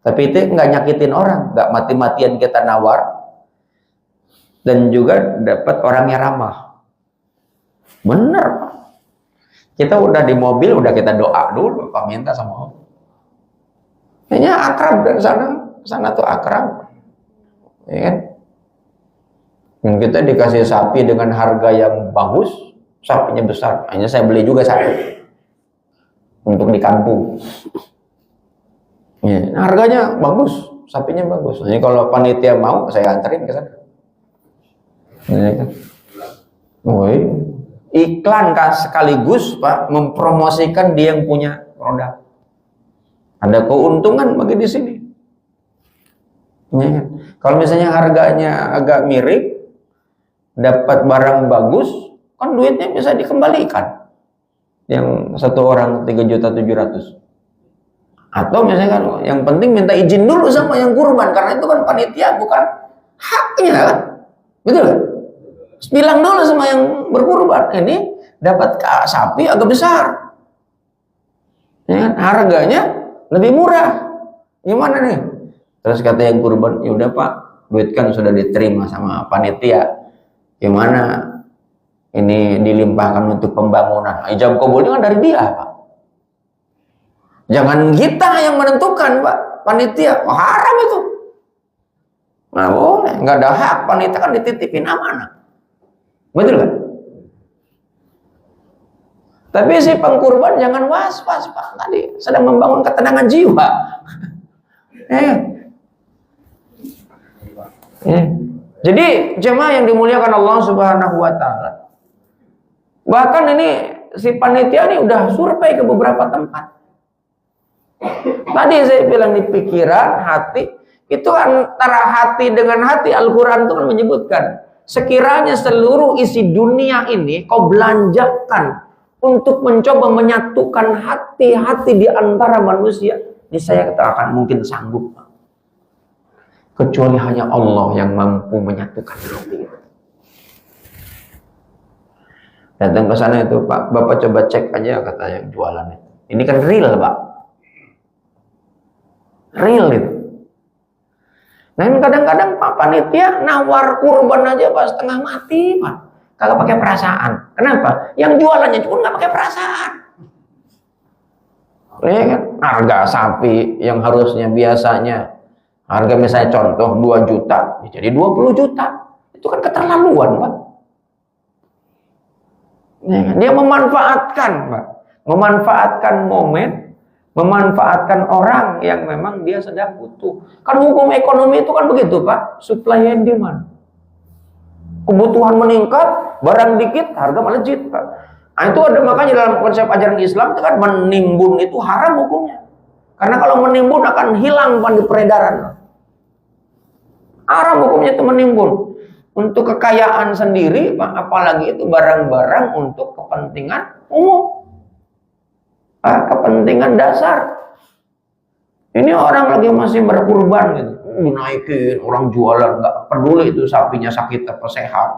Tapi itu nggak nyakitin orang, nggak mati-matian kita nawar, dan juga dapat orangnya ramah. Bener, Pak. Kita udah di mobil, udah kita doa dulu, Pak, minta sama Allah. Kayaknya akrab dari sana tuh akrab, ya kan? Dan kita dikasih sapi dengan harga yang bagus, sapinya besar. Hanya saya beli juga 1 untuk di kampung. Ya, harganya bagus, sapinya bagus. Jadi kalau panitia mau, saya anterin ke sana. Ya, kan? Iklan sekaligus, Pak, mempromosikan dia yang punya produk. Ada keuntungan bagi di sini. Ya kan? Kalau misalnya harganya agak mirip, dapat barang bagus, kan duitnya bisa dikembalikan. Yang satu orang 3.700.000. Atau misalnya kan, yang penting minta izin dulu sama yang kurban, karena itu kan panitia, bukan haknya kan, betul kan? Bilang dulu sama yang berkurban, ini dapat sapi agak besar, ya kan? Harganya lebih murah, gimana nih? Terus kata yang kurban, ya udah Pak, duit kan sudah diterima sama panitia, gimana ini dilimpahkan untuk pembangunan? Ijab kabulnya kan dari dia Pak, jangan kita yang menentukan Pak, panitia. Haram itu, nggak boleh, nggak ada hak. Panitia kan dititipin amanah, betul kan? Tapi si pengkurban jangan was-was Pak, tadi sedang membangun ketenangan jiwa. Jadi jemaah yang dimuliakan Allah Subhanahu wa taala. Bahkan ini si panitia ini udah survei ke beberapa tempat. Tadi saya bilang di pikiran, hati, itu antara hati dengan hati. Al-Quran itu kan menyebutkan, sekiranya seluruh isi dunia ini kau belanjakan untuk mencoba menyatukan hati-hati di antara manusia, ini saya katakan mungkin sanggup. Kecuali hanya Allah yang mampu menyatukan hati. Datang ke sana itu Pak, Bapak coba cek aja, kata yang jualan itu. Ini kan real Pak, real itu. Nah kadang-kadang Pak panitia nawar kurban aja Pak setengah mati Pak, kagak pakai perasaan. Kenapa? Yang jualannya cuma nggak pakai perasaan. Ya kan? Harga sapi yang harusnya biasanya harga misalnya contoh 2 juta, jadi 20 juta. Itu kan keterlaluan Pak. Ya kan? Dia memanfaatkan Pak, memanfaatkan momen, memanfaatkan orang yang memang dia sedang butuh. Kan hukum ekonomi itu kan begitu Pak, supply and demand. Kebutuhan meningkat, barang dikit, harga melejit Pak. Nah, itu ada, makanya dalam konsep ajaran Islam itu kan menimbun itu haram hukumnya. Karena kalau menimbun akan hilang di peredaran. Haram hukumnya itu menimbun. Untuk kekayaan sendiri Pak, apalagi itu barang-barang untuk kepentingan umum. Kepentingan dasar. Ini orang lagi masih berkurban gitu, dinaikin, orang jualan nggak peduli itu sapinya sakit apa sehat.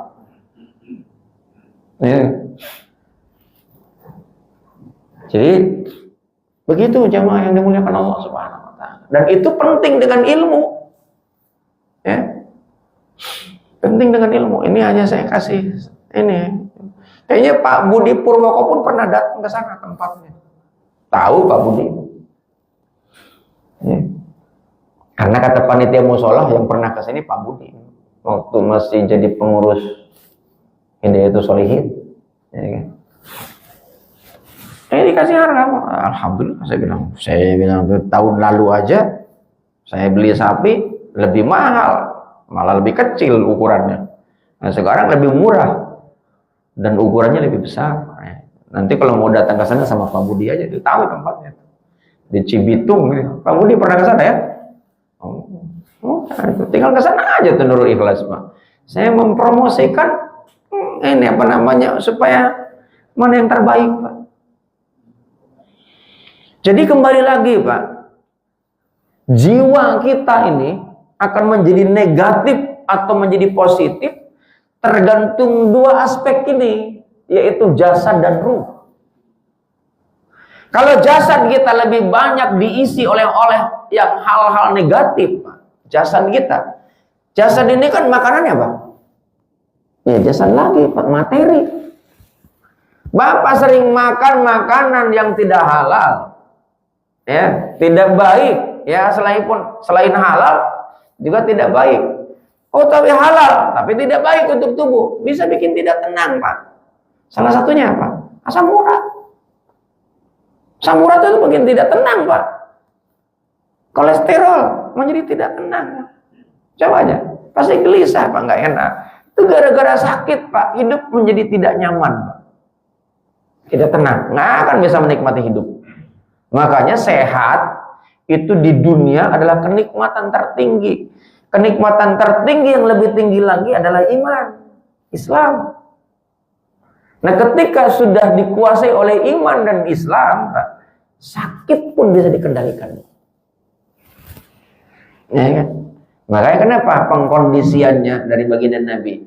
Jadi begitu jamaah yang dimuliakan Allah Subhanahu wa taala. Dan itu penting dengan ilmu. Ya. Penting dengan ilmu. Ini hanya saya kasih ini. Kayaknya Pak Budi Purwoko pun pernah datang ke sana tempatnya. Tahu Pak Budi? Ya. Karena kata panitia musola yang pernah ke sini Pak Budi waktu masih jadi pengurus Hidayatul Sholihin. Ya kan? Dikasih harga, alhamdulillah. Saya bilang tahun lalu aja saya beli sapi lebih mahal, malah lebih kecil ukurannya. Nah sekarang lebih murah dan ukurannya lebih besar. Nanti kalau mau datang ke sana sama Pak Budi aja, dia tahu tempatnya di Cibitung. Pak Budi pernah ke sana ya? Tinggal ke sana aja tuh Nurul Ikhlas Pak. Saya mempromosikan ini apa namanya supaya mana yang terbaik Pak. Jadi kembali lagi Pak, jiwa kita ini akan menjadi negatif atau menjadi positif tergantung 2 aspek ini, yaitu jasad dan ruh. Kalau jasad kita lebih banyak diisi oleh yang hal-hal negatif Pak, jasad kita. Jasad ini kan makanannya Pak. Ya jasad lagi Pak, materi. Bapak sering makan makanan yang tidak halal. Ya, tidak baik. Ya, selain halal juga tidak baik. Oh, tapi halal, tapi tidak baik untuk tubuh. Bisa bikin tidak tenang, Pak. Salah satunya apa? Asam urat. Asam urat itu bikin tidak tenang, Pak. Kolesterol menjadi tidak tenang. Coba aja. Pasti gelisah, Pak, nggak enak. Itu gara-gara sakit, Pak. Hidup menjadi tidak nyaman, Pak. Tidak tenang. Nggak akan bisa menikmati hidup. Makanya sehat itu di dunia adalah kenikmatan tertinggi. Kenikmatan tertinggi yang lebih tinggi lagi adalah iman, Islam. Nah, ketika sudah dikuasai oleh iman dan Islam, sakit pun bisa dikendalikan. Ya kan? Makanya kenapa pengkondisiannya dari baginda Nabi?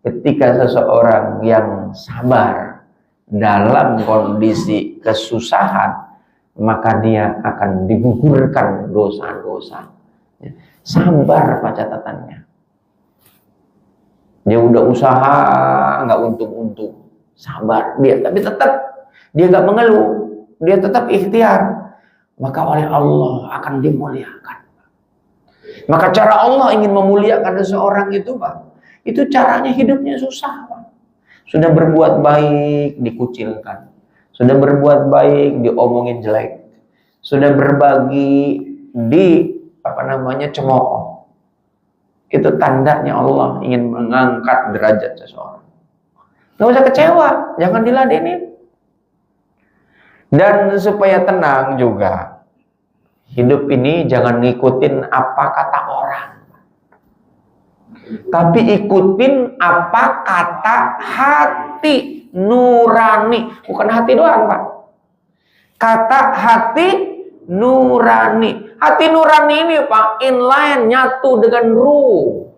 Ketika seseorang yang sabar dalam kondisi kesusahan, maka dia akan digugurkan dosa-dosa. Sabar Pak catatannya. Dia udah usaha nggak untung-untung, sabar dia, tapi tetap dia nggak mengeluh, dia tetap ikhtiar, maka oleh Allah akan dimuliakan. Maka cara Allah ingin memuliakan seseorang itu Pak, itu caranya hidupnya susah Pak. Sudah berbuat baik dikucilkan, sudah berbuat baik diomongin jelek, sudah berbagi cemooh. Itu tandanya Allah ingin mengangkat derajat seseorang. Nggak usah kecewa, jangan diladenin. Dan supaya tenang juga, hidup ini jangan ngikutin apa kata orang, tapi ikutin apa kata hati nurani. Bukan hati doang Pak, kata hati nurani. Hati nurani ini Pak, inline, nyatu dengan ruh.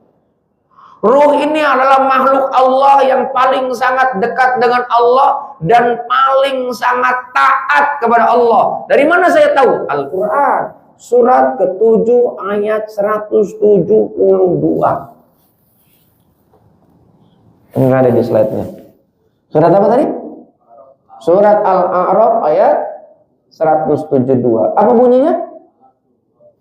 Ruh ini adalah makhluk Allah yang paling sangat dekat dengan Allah dan paling sangat taat kepada Allah. Dari mana saya tahu? Al-Quran, surat ke-7 ayat 172. Enggak ada di slide-nya. Surat apa tadi? Surat Al-A'raf ayat 172. Apa bunyinya?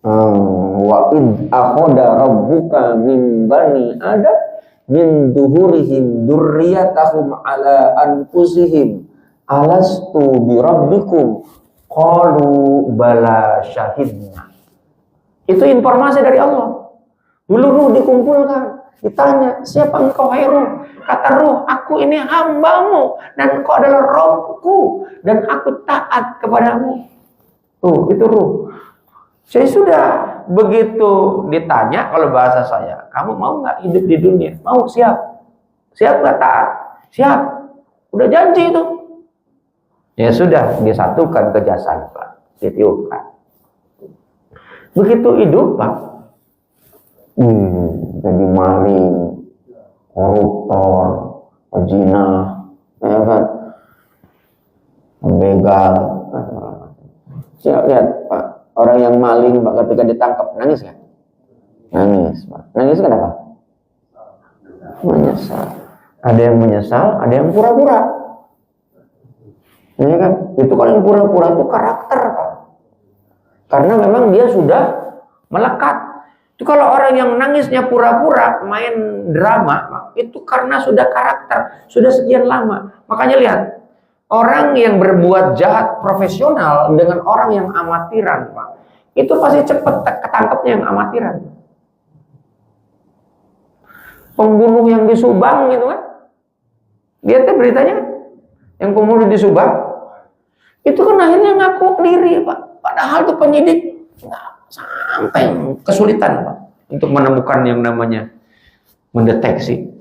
Wa id akhadha rabbuka min bani adam min duhurihim dzurriyyatahum ala anfusihim alastu bi rabbikum qalu bala syahidna. Itu informasi dari Allah. Dulu ruh dikumpulkan, ditanya, siapa engkau hai ruh? Kata ruh, aku ini hambamu dan engkau adalah Rabbku dan aku taat kepadamu. Tuh, itu ruh. Saya sudah begitu ditanya, kalau bahasa saya, kamu mau nggak hidup di dunia? Mau, siap. Siap nggak taat? Siap. Udah janji itu. Ya sudah, disatukan ke jasad Pak, ditiupkan. Begitu hidup Pak, jadi maling, koruptor, pezina, ya kan, begal. Siap lihat Pak. Orang yang maling Pak ketika ditangkap nangis kan? Nangis Pak. Nangis kenapa? Menyesal. Ada yang menyesal, ada yang pura-pura. Ini kan? Itu kalau yang pura-pura itu karakter Pak. Karena memang dia sudah melekat. Itu kalau orang yang nangisnya pura-pura main drama Pak, itu karena sudah karakter, sudah sekian lama. Makanya lihat, orang yang berbuat jahat profesional dengan orang yang amatiran, Pak, itu pasti cepat ketangkepnya yang amatiran. Pembunuh yang di Subang gitu kan, lihat kan beritanya, yang pembunuh di Subang, itu kan akhirnya ngaku diri Pak. Padahal tuh penyidik nggak sampai kesulitan Pak untuk menemukan yang namanya mendeteksi.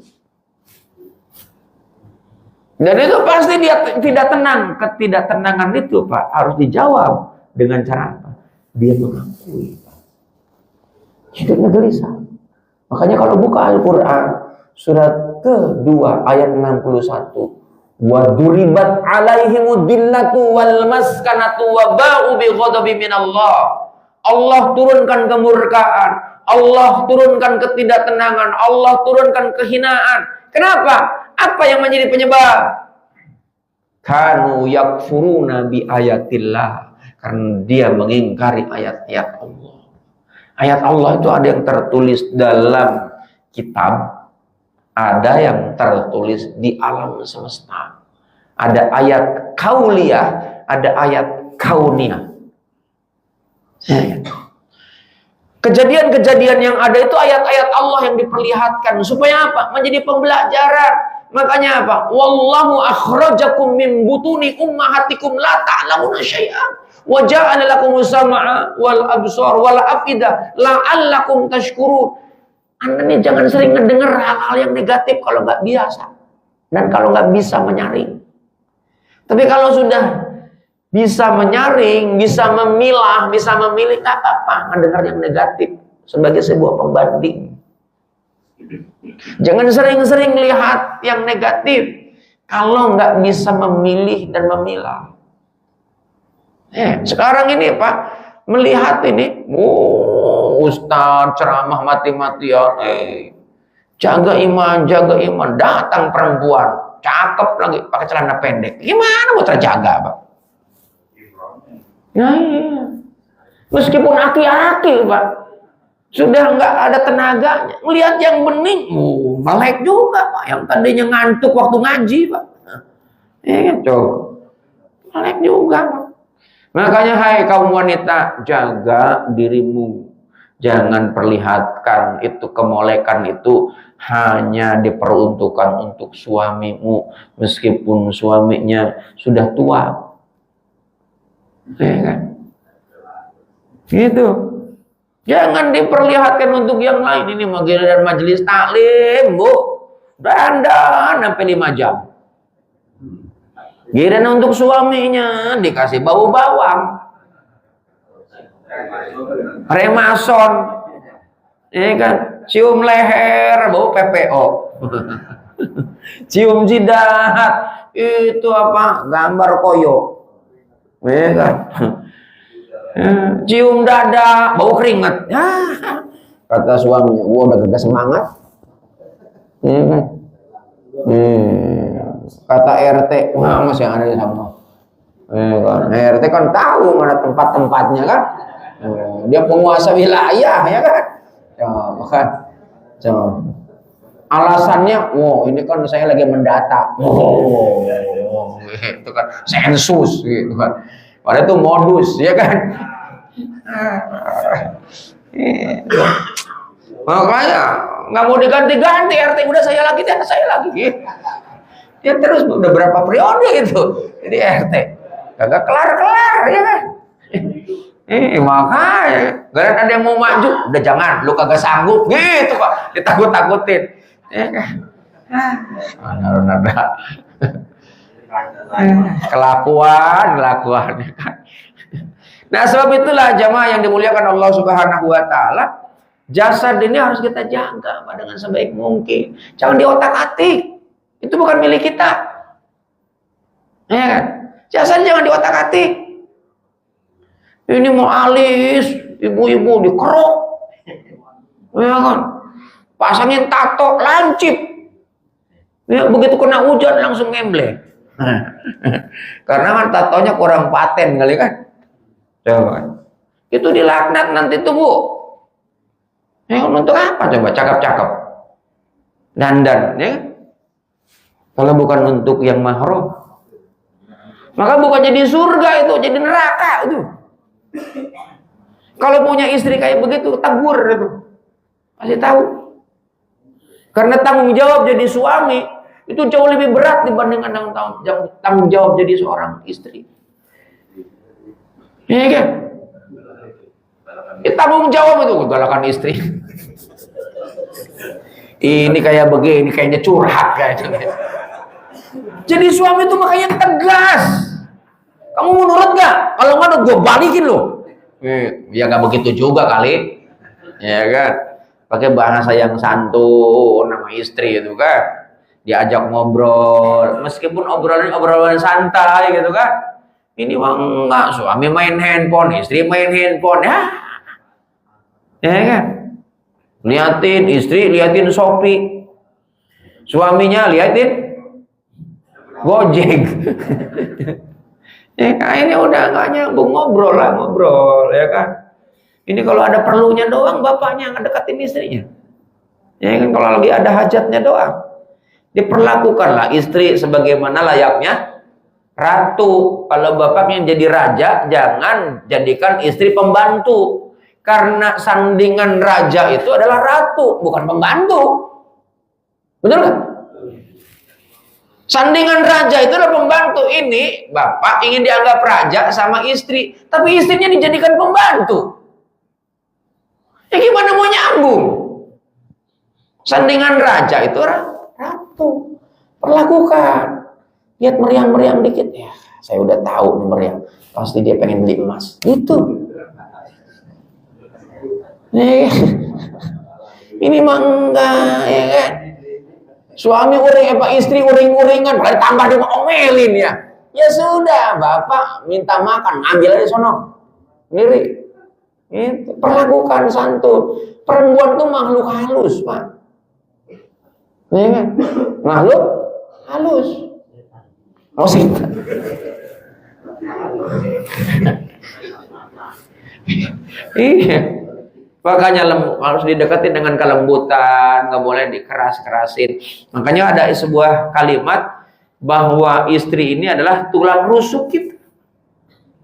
Dan itu pasti dia tidak tenang. Ketidaktenangan itu Pak harus dijawab dengan cara apa? Dia mengakui Pak. Hidupnya gelisah. Makanya kalau buka Al-Quran surat ke-2 ayat 61, wa duribat alaihimud dillatu wal maskanatu wa ba'u bi ghadabi minallah. Allah turunkan kemurkaan, Allah turunkan ketidaktenangan, Allah turunkan kehinaan. Kenapa? Apa yang menjadi penyebab? Kanu yakfuruna bi ayatillah, karena dia mengingkari ayat-ayat Allah. Ayat Allah itu ada yang tertulis dalam kitab, ada yang tertulis di alam semesta. Ada ayat kauliyah, ada ayat kauniyah. Kejadian-kejadian yang ada itu ayat-ayat Allah yang diperlihatkan supaya apa? Menjadi pembelajaran. Makanya apa? Wallahu akhrajakum min butuni ummahatikum la ta'lamuna syai'an wa ja'ala lakumus sam'a wal absar wal afidah la'allakum tashkurun. Anda nih jangan sering ngedenger hal-hal yang negatif kalau nggak biasa. Dan kalau nggak bisa menyaring. Tapi kalau sudah bisa menyaring, bisa memilah, bisa memilih, nggak apa-apa ngedengar yang negatif sebagai sebuah pembanding. Jangan sering-sering lihat yang negatif kalau nggak bisa memilih dan memilah. Sekarang ini Pak, melihat ini, Ustaz ceramah mati-matian, jaga iman, datang perempuan, cakep lagi, pakai celana pendek. Gimana mau terjaga, Pak? Nah, iya. Meskipun aki-aki, Pak, sudah nggak ada tenaganya. Melihat yang bening, melek juga, Pak. Yang tadinya ngantuk waktu ngaji, Pak. Itu, melek juga, Pak. Makanya hai kaum wanita, jaga dirimu. Jangan perlihatkan itu kemolekan itu hanya diperuntukkan untuk suamimu, meskipun suaminya sudah tua. Ya kan? Gitu. Jangan diperlihatkan untuk yang lain. Ini dan majelis taklim, Bu. Dandan sampai 5 jam. Giliran untuk suaminya dikasih bau bawang, remason, ini kan cium leher bau PPO, cium jidat itu apa gambar koyo, ini kan cium dada bau keringat, kata suaminya, gua udah gak semangat, ini kan. Kata RT, masih ada di sana. RT kan tahu mana tempat-tempatnya kan. Dia penguasa wilayah ya kan. Alasannya, ini kan saya lagi mendata. Itu kan sensus gitu kan. Padahal itu modus ya kan. Makanya nggak mau diganti-ganti RT, udah saya lagi. Ya terus udah berapa periode itu jadi RT kagak kelar ya kan. Makanya gak ada yang mau maju, udah jangan, lu kagak sanggup gitu Pak, ditakut-takutin ya kan. Ada kelakuan ya kan. Nah sebab itulah jamaah yang dimuliakan Allah Subhanahu wa taala, jasad ini harus kita jaga Pak, dengan sebaik mungkin. Jangan diotak-atik. Itu bukan milik kita. Ya kan? Jasad jangan diotak-atik. Ini mau alis, ibu-ibu dikerok. Ya kan? Pasangin tato, lancip. Ya, begitu kena hujan langsung ngembleng. Karena kan tatonya kurang paten kali kan. Coba. Itu dilaknat nanti tuh, Bu. Ya, untuk apa coba cakep-cakep? Dandan, ya. Kalau bukan untuk yang mahram, maka bukan jadi surga itu, jadi neraka itu. Kalau punya istri kayak begitu, tegur itu, kasih tahu. Karena tanggung jawab jadi suami itu jauh lebih berat dibandingkan tanggung jawab jadi seorang istri. Iya kan? Tanggung jawab itu galakan istri. Ini kayak begini, kayaknya curhat kayaknya. Jadi suami itu makanya tegas. Kamu mau nurut gak? Kalau nggak, gue balikin lo. Ya nggak begitu juga kali, ya kan? Pakai bahasa yang santun, nama istri itu kan. Diajak ngobrol, meskipun obrolan santai gitu kan. Ini mah enggak, suami main handphone, istri main handphone, ya kan? Liatin istri, liatin Shopee, suaminya liatin Gojek. Ya, ini udah nggak nyambung, ngobrol ya kan. Ini kalau ada perlunya doang bapaknya ngedekatin istrinya. Ya kan, kalau lagi ada hajatnya doang. Diperlakukanlah istri sebagaimana layaknya ratu. Kalau bapaknya jadi raja, jangan jadikan istri pembantu. Karena sandingan raja itu adalah ratu, bukan pembantu. Betul kan? Sandingan raja itu adalah pembantu. Ini bapak ingin dianggap raja sama istri, tapi istrinya dijadikan pembantu. Ya gimana mau nyambung? Sandingan raja itu ratu. Perlakukan. Lihat meriang-meriang dikit. Ya, saya udah tahu nih meriang. Pasti dia pengen beli emas. Gitu. Ini mah enggak, ya kan? Suami uring, istri uring-uringan, paling tambah dia omelin ya. Ya sudah, bapak minta makan, ambil aja sono. Sendiri. Itu perlakukan santun. Perempuan tuh makhluk halus, Pak. Ya kan? Makhluk halus. Oh sih. Iya. Makanya harus didekatin dengan kelembutan, nggak boleh dikeras-kerasin. Makanya ada sebuah kalimat bahwa istri ini adalah tulang rusuk kita.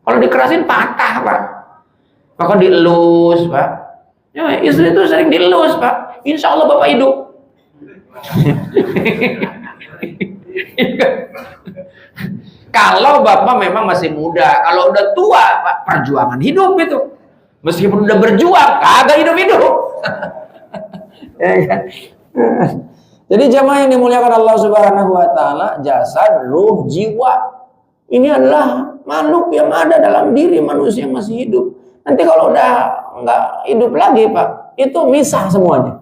Kalau dikerasin patah, Pak. Maka dielus, Pak. Ya, istri itu sering dielus, Pak. Insya Allah Bapak hidup. Kalau Bapak memang masih muda, kalau udah tua, Pak, perjuangan hidup itu. Meskipun udah berjuang, kagak hidup-hidup. Ya kan? Jadi jamaah yang dimuliakan Allah Subhanahu wa taala, jasad, ruh, jiwa. Ini adalah makhluk yang ada dalam diri manusia yang masih hidup. Nanti kalau udah nggak hidup lagi, Pak, itu misah semuanya.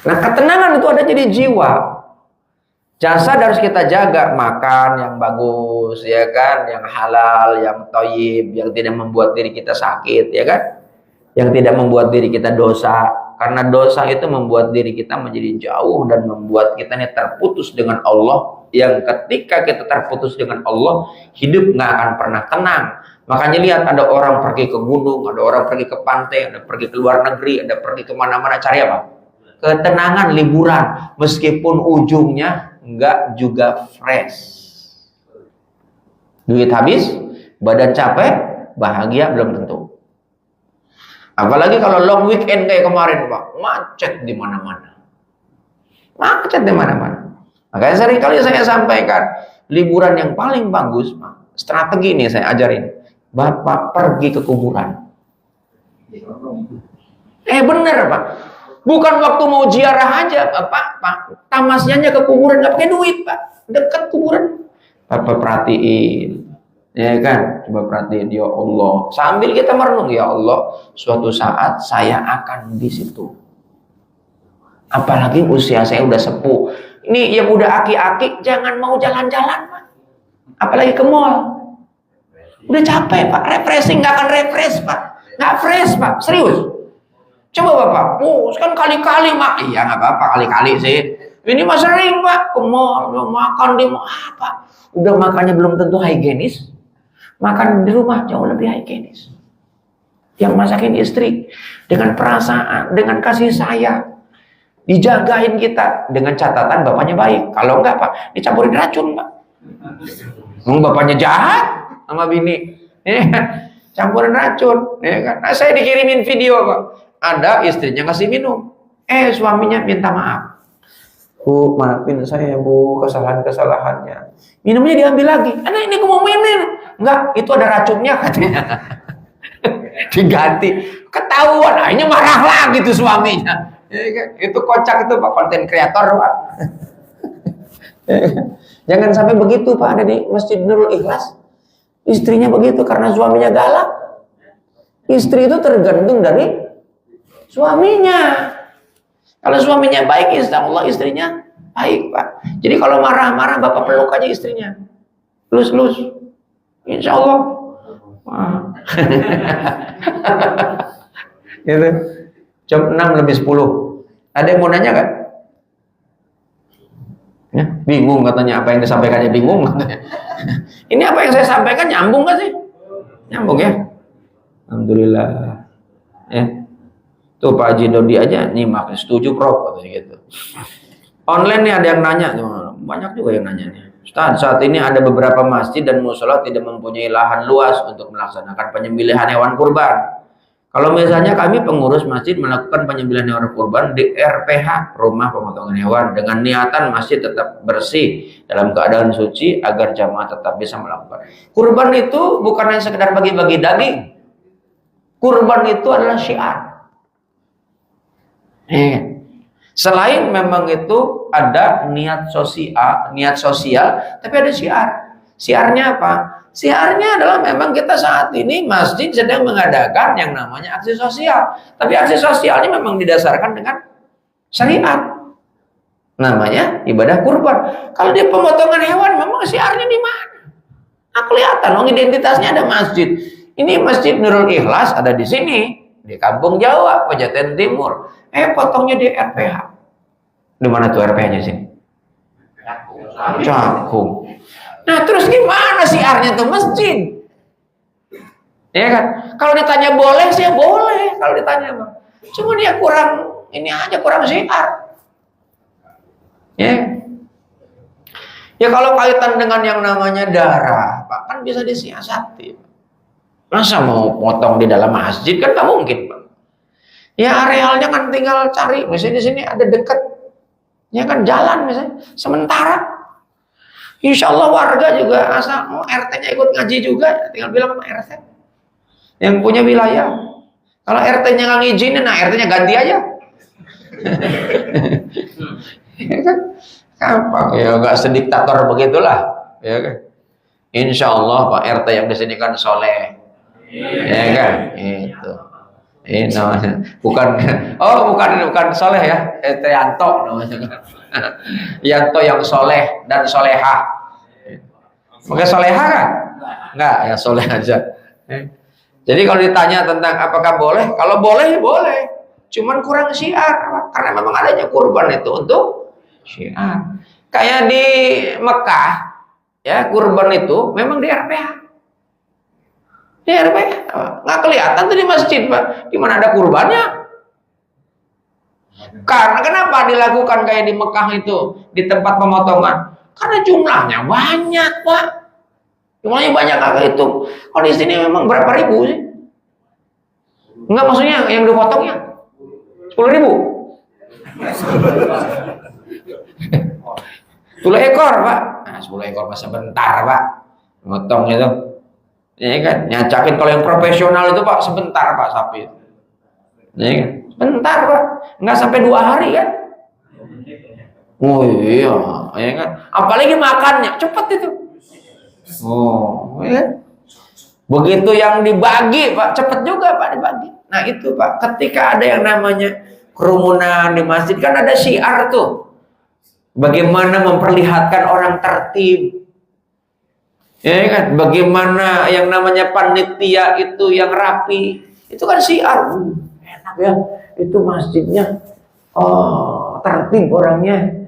Nah, ketenangan itu ada jadi jiwa. Jasad harus kita jaga, makan yang bagus, ya kan, yang halal, yang thayyib, yang tidak membuat diri kita sakit, ya kan, yang tidak membuat diri kita dosa, karena dosa itu membuat diri kita menjadi jauh dan membuat kita ini terputus dengan Allah. Yang ketika kita terputus dengan Allah, hidup nggak akan pernah tenang. Makanya lihat, ada orang pergi ke gunung, ada orang pergi ke pantai, ada pergi ke luar negeri, ada pergi kemana-mana, cari apa? Ketenangan, liburan, meskipun ujungnya enggak juga fresh. Duit habis, badan capek, bahagia belum tentu. Apalagi kalau long weekend kayak kemarin, Pak, macet di mana-mana. Macet di mana-mana. Makanya sering kali saya sampaikan, liburan yang paling bagus, Pak, strategi ini saya ajarin. Bapak pergi ke kuburan. Bener, Pak. Bukan waktu mau ziarah aja, Pak. Tamasnya ke kuburan, nggak pakai duit, Pak. Dekat kuburan. Bapak perhatiin, ya kan? Coba perhatiin, ya Allah. Sambil kita merenung, ya Allah, suatu saat saya akan di situ. Apalagi usia saya udah sepuh. Ini yang udah aki-aki, jangan mau jalan-jalan, Pak. Apalagi ke mall. Udah capek, Pak. Refreshing, nggak akan refresh, Pak. Nggak fresh, Pak. Serius. Coba Bapak, kan kali-kali, Mak. Iya nggak apa-apa, kali-kali sih. Ini mah sering, Pak. Ke mall, makan di mall. Apa? Udah makannya belum tentu higienis. Makan di rumah jauh lebih higienis. Yang masakin istri dengan perasaan, dengan kasih sayang. Dijagain kita dengan catatan bapaknya baik. Kalau enggak, Pak, dicampurin racun, Pak. Bapaknya jahat sama bini. Campurin racun, ya kan? Nah, saya dikirimin video, Pak. Ada istrinya ngasih minum, suaminya minta maaf. Bu, maafin saya, Bu, kesalahan-kesalahannya. Minumnya diambil lagi. Ini aku mau minum. Enggak, itu ada racunnya katanya. Diganti. Ketahuan, akhirnya marah lagi tuh suaminya. Ya kan? Itu kocak itu, Pak, konten kreator, Pak. Jangan sampai begitu, Pak, ada di Masjid Nurul Ikhlas. Istrinya begitu karena suaminya galak. Istri itu tergantung dari suaminya. Kalau suaminya baik, insya Allah istrinya baik, Pak. Jadi kalau marah-marah, Bapak peluk aja istrinya. Lus-lus. Insya Allah. Gitu. Jam 6 lebih 10. Ada yang mau nanya kan? Ya, bingung katanya, apa yang disampaikannya bingung katanya. Ini apa yang saya sampaikan nyambung gak sih? Nyambung ya? Alhamdulillah. Ya. Tuh Pak Haji Dodi aja nyimak, setuju Prof katanya gitu. Online nih ada yang nanya, banyak juga yang nanya nih. Ustaz, saat ini ada beberapa masjid dan musola tidak mempunyai lahan luas untuk melaksanakan penyembelihan hewan kurban. Kalau misalnya kami pengurus masjid melakukan penyembelihan hewan kurban di RPH, rumah pemotongan hewan, dengan niatan masjid tetap bersih dalam keadaan suci agar jamaah tetap bisa melakukan. Kurban itu bukan hanya sekedar bagi-bagi daging. Kurban itu adalah syiar. Selain memang itu ada niat sosial, tapi ada syiar. Syiarnya apa? Syiarnya adalah memang kita saat ini masjid sedang mengadakan yang namanya aksi sosial. Tapi aksi sosialnya memang didasarkan dengan syariat. Namanya ibadah kurban. Kalau dia pemotongan hewan, memang syiarnya di mana? Nah, kelihatan, identitasnya ada masjid. Ini Masjid Nurul Ikhlas ada di sini, di Kampung Jawa, Pejaten Timur. Potongnya di RPH. Di mana tuh RPH-nya sini? Cakung. Nah, terus gimana syiarnya tuh masjid? Ya kan? Kalau ditanya boleh sih boleh. Kalau ditanya mah. Cuma dia kurang ini aja, kurang syiar. Ya. Ya kalau kaitan dengan yang namanya darah, Pak, kan bisa disiasati. Masa mau potong di dalam masjid kan nggak mungkin, Pak. Ya arealnya kan tinggal cari, misalnya di sini ada dekat, ya kan jalan misalnya. Sementara, insya Allah warga juga asal mau RT-nya ikut ngaji juga, tinggal bilang sama RT yang punya wilayah. Kalau RT-nya nggak ngizinin, nah RT-nya ganti aja. Ya kan? Gampang, ya nggak sediktator begitulah, ya kan? Insya Allah Pak RT yang di sini kan soleh, ya kan? Itu. Ini namanya bukan soleh ya, Yanto namanya. Yanto yang soleh dan solehah. Oke, soleha kan? Enggak, ya soleh aja. Jadi kalau ditanya tentang apakah boleh, kalau boleh boleh, cuman kurang syiar, karena memang adanya kurban itu untuk syiar. Kayak di Mekah, ya kurban itu memang di RPH. Di RPH, nggak kelihatan tuh di masjid, Pak. Di mana ada kurbannya? Karena kenapa dilakukan kayak di Mekah itu di tempat pemotongan? Karena jumlahnya banyak, Pak. Jumlahnya banyak agak itu. Kalau di sini memang berapa ribu sih? Enggak, maksudnya yang dipotongnya 10.000. 10 ekor, Pak. Nah, 10 ekor masa bentar, Pak. Motong itu. Ya kan, nyacakin kalau yang profesional itu Pak sebentar Pak sapi. Ya kan? Sebentar Pak, nggak sampai 2 hari kan? Oh iya, ya kan? Apalagi makannya cepet itu. Oh, ya kan? Begitu yang dibagi Pak, cepet juga Pak dibagi. Nah itu Pak, ketika ada yang namanya kerumunan di masjid kan ada syiar tuh. Bagaimana memperlihatkan orang tertib. Ya kan, bagaimana yang namanya panitia itu yang rapi, itu kan syiar. Enak ya, itu masjidnya tertib orangnya.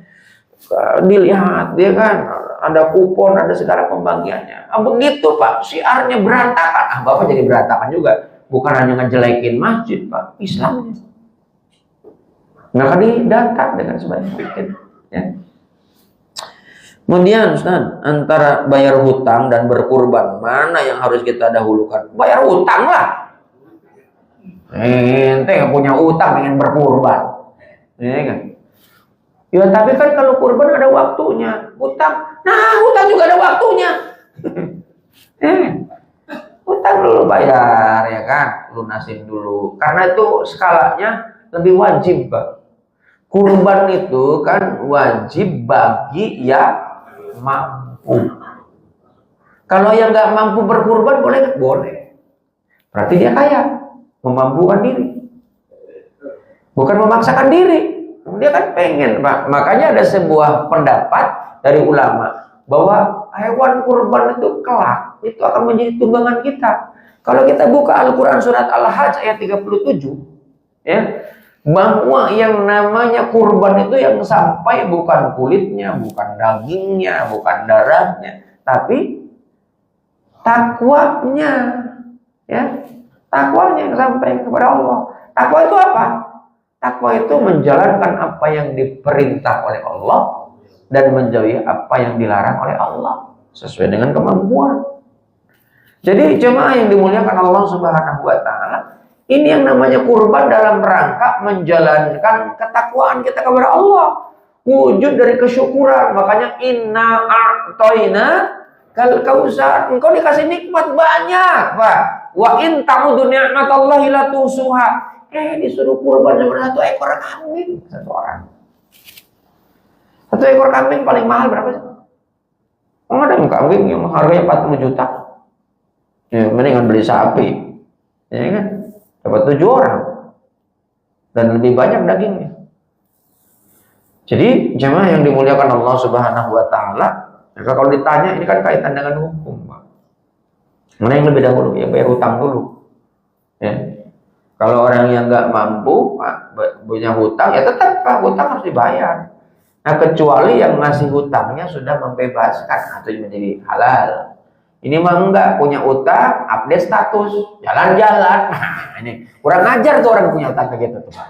Dilihat dia kan ada kupon, ada segala pembagiannya. Begitu Pak, syiarnya berantakan. Bapak jadi berantakan juga. Bukan hanya ngejelekin masjid Pak, Islamnya. Nggak akan didata dengan sebaik mungkin. Ya. Kemudian Ustaz, antara bayar hutang dan berkurban, mana yang harus kita dahulukan? Bayar hutang lah. Ente yang punya hutang pengen berkurban. Ya kan? Ya tapi kan kalau kurban ada waktunya. Hutang, nah hutang juga ada waktunya. Hutang dulu bayar ya kan, lunasin dulu. Karena itu skalanya lebih wajib Pak. Kurban itu kan wajib bagi yang mampu. Kalau yang nggak mampu berkurban boleh nggak? Boleh. Berarti dia kaya, memampukan diri, bukan memaksakan diri. Dia kan pengen Pak. Makanya ada sebuah pendapat dari ulama bahwa hewan kurban itu kelak itu akan menjadi tunggangan kita. Kalau kita buka Al-Quran surat Al-Hajj ayat 37, ya, bahwa yang namanya kurban itu yang sampai bukan kulitnya, bukan dagingnya, bukan darahnya, tapi takwanya, ya, takwanya yang sampai kepada Allah. Takwa itu apa? Takwa itu menjalankan apa yang diperintah oleh Allah dan menjauhi apa yang dilarang oleh Allah sesuai dengan kemampuan. Jadi jemaah yang dimuliakan Allah Subhanahu wa taala, ini yang namanya kurban dalam rangka menjalankan ketakwaan kita kepada Allah. Wujud dari kesyukuran. Makanya inna a'toina kal kausar. Engkau dikasih nikmat banyak, Pak. Wa in ta'udu ni'matallahi la tusuha. Disuruh kurban sama 1 ekor kambing 1 orang. Satu ekor kambing paling mahal berapa sih? Oh, ada yang kambing yang harganya 40 juta. Ya, mendingan beli sapi. Ya kan? Dapat 7 orang. Dan lebih banyak dagingnya. Jadi jemaah yang dimuliakan Allah Subhanahu wa taala, maka kalau ditanya ini kan kaitan dengan hukum, Pak. Mana yang lebih dahulu? Ya bayar hutang dulu. Ya. Kalau orang yang nggak mampu, Pak, punya hutang, ya tetap Pak, hutang harus dibayar. Nah, kecuali yang ngasih hutangnya sudah membebaskan atau menjadi halal. Ini mah enggak, punya utang, update status, jalan-jalan. Nah, ini kurang ajar tuh orang punya utang kayak gitu tuh, Pak.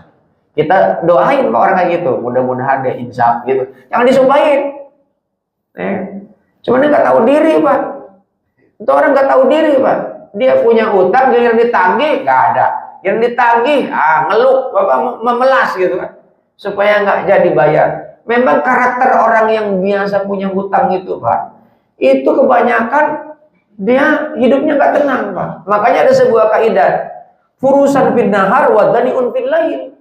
Kita doain Pak orang kayak gitu, mudah-mudahan dia insaf gitu. Jangan disumpahin. Cuman dia nggak tahu diri, Pak. Itu orang nggak tahu diri, Pak. Dia punya utang, yang ditagih nggak ada. Yang ditagih, ngeluh, Bapak memelas gitu kan, supaya nggak jadi bayar. Memang karakter orang yang biasa punya hutang itu, Pak, itu kebanyakan dia hidupnya nggak tenang, Pak. Makanya ada sebuah kaidah, furusan fil nahar wa dani'un fil lail.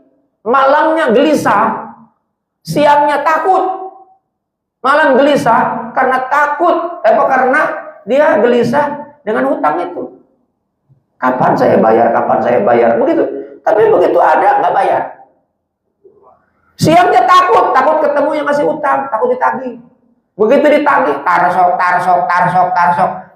Malamnya gelisah, siangnya takut. Malam gelisah karena takut, karena dia gelisah dengan hutang itu. Kapan saya bayar? Kapan saya bayar? Begitu. Tapi begitu ada nggak bayar. Siangnya takut ketemu yang ngasih utang, takut ditagih. Begitu ditagih, tarsok,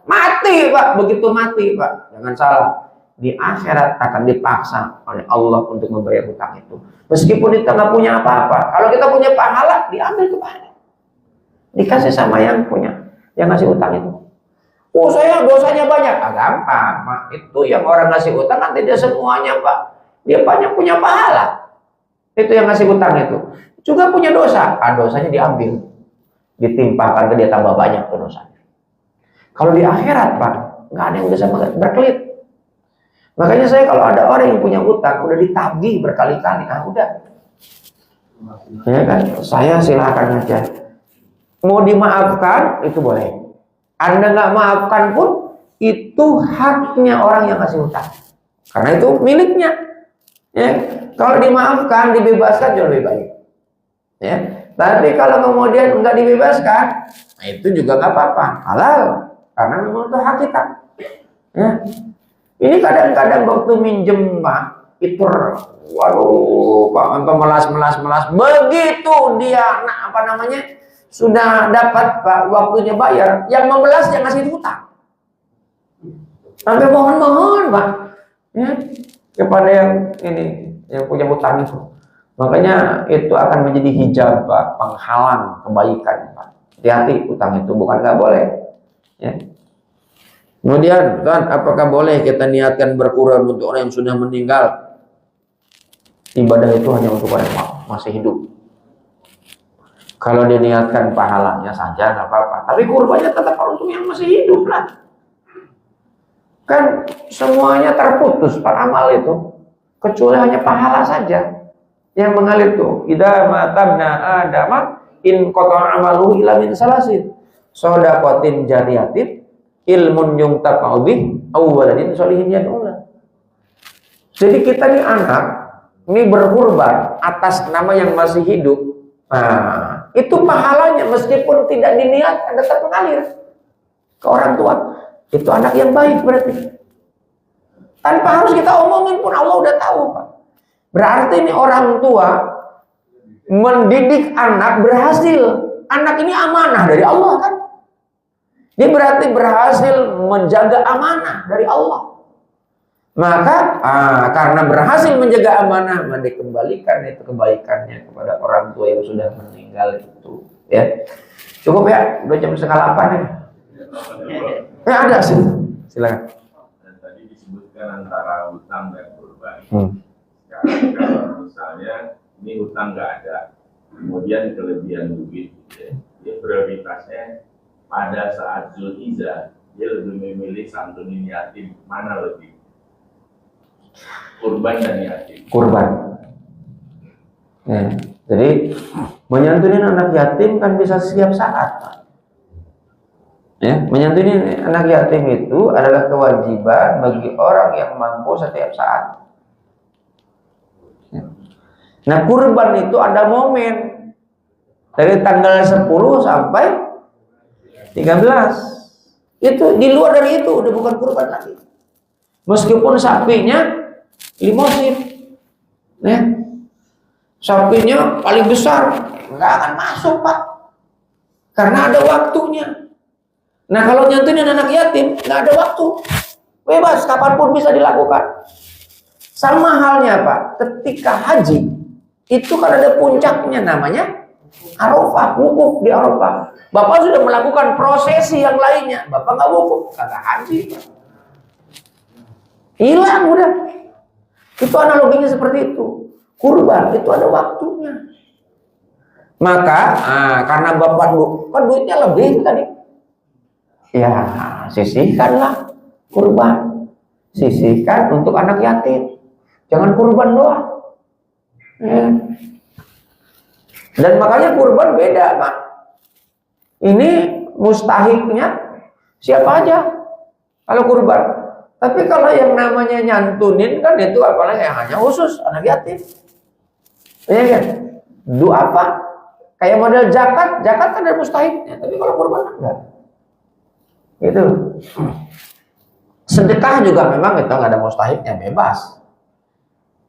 mati Pak. Begitu mati Pak, jangan salah, di akhirat akan dipaksa oleh Allah untuk membayar hutang itu. Meskipun kita nggak punya apa-apa, kalau kita punya pahala, diambil kepala, dikasih sama yang punya, yang ngasih utang itu. Oh saya dosanya banyak, gampang Pak. Itu yang orang ngasih utang nanti dia semuanya Pak, dia banyak punya pahala. Itu yang ngasih utang itu juga punya dosa, dosanya diambil, ditimpakan ke dia, tambah banyak tuh dosanya. Kalau di akhirat Pak, nggak ada yang bisa berkelit. Makanya saya kalau ada orang yang punya utang udah ditagih berkali-kali, udah, ya kan, saya silakan aja. Mau dimaafkan itu boleh, Anda nggak maafkan pun itu haknya orang yang kasih utang, karena itu miliknya. Ya, kalau dimaafkan, dibebaskan jauh lebih baik. Ya, tapi kalau kemudian nggak dibebaskan, itu juga nggak apa-apa, halal, karena memang itu hak kita. Ya. Ini kadang-kadang waktu minjem Pak, itu waduh Pak, melas. Begitu dia sudah dapat Pak, waktunya bayar, yang memelas yang ngasih hutang. Sampai mohon Pak, ya, kepada yang punya hutang itu. Makanya itu akan menjadi hijab Pak, penghalang kebaikan Pak. Hati-hati, hutang itu bukan nggak boleh. Ya. Kemudian kan, apakah boleh kita niatkan berkurban untuk orang yang sudah meninggal? Ibadah itu hanya untuk orang yang masih hidup. Kalau dia niatkan pahalanya saja nggak apa-apa, tapi kurbannya tetap untuk yang masih hidup lah. Kan semuanya terputus Pak amal itu, kecuali hanya pahala saja yang mengalir tuh. Idza matabna adama in qata'a amaluhu illa min salasin, shadaqatin jariyatin, ilmun yuntafa'u bih, aw waladin sholihin yad'ulah. Jadi kita nih anak, ini berkurban atas nama yang masih hidup. Nah, itu pahalanya meskipun tidak diniatkan tetap mengalir ke orang tua. Itu anak yang baik berarti. Tanpa harus kita omongin pun Allah udah tahu Pak. Berarti ini orang tua mendidik anak berhasil. Anak ini amanah dari Allah kan. Dia berarti berhasil menjaga amanah dari Allah. Maka karena berhasil menjaga amanah, maka dikembalikan itu kebaikannya kepada orang tua yang sudah meninggal itu. Ya, cukup ya, udah jam 7:30 nih. Ya ada sih, silakan. Dan tadi disebutkan antara hutang dan kurban. Kalau misalnya ini hutang nggak ada, kemudian kelebihan duit, ya prioritasnya pada saat Zulhijjah dia lebih memilih santunin yatim, mana lebih? Kurban dan yatim. Kurban. Ya, jadi menyantuni anak yatim kan bisa setiap saat. Ya, menyantuni anak yatim itu adalah kewajiban bagi orang yang mampu setiap saat. Ya. Nah, kurban itu ada momen. Dari tanggal 10 sampai 13. Itu di luar dari itu udah bukan kurban lagi. Meskipun sapinya limosin, ya, sapinya paling besar, nggak akan masuk Pak, karena ada waktunya. Nah kalau nyantunin anak yatim, nggak ada waktu, bebas kapanpun bisa dilakukan. Sama halnya Pak, ketika haji itu kan ada puncaknya namanya Arafah, wukuf di Arafah. Bapak sudah melakukan prosesi yang lainnya, Bapak nggak wukuf, kagak haji, hilang udah. Itu analoginya seperti itu. Kurban itu ada waktunya. Maka karena Bapak kan duitnya lebih tadi, ya sisihkanlah kurban, sisihkan untuk anak yatim, jangan kurban doang. Ya. Dan makanya kurban beda Pak. Ini mustahiknya siapa aja kalau kurban. Tapi kalau yang namanya nyantunin kan itu apalagi yang hanya khusus anak yatim. Iya kan? Doa apa? Kayak model zakat kan ada mustahiknya. Tapi kalau kurban enggak. Gitu. Sedekah juga memang itu nggak ada mustahiknya, bebas.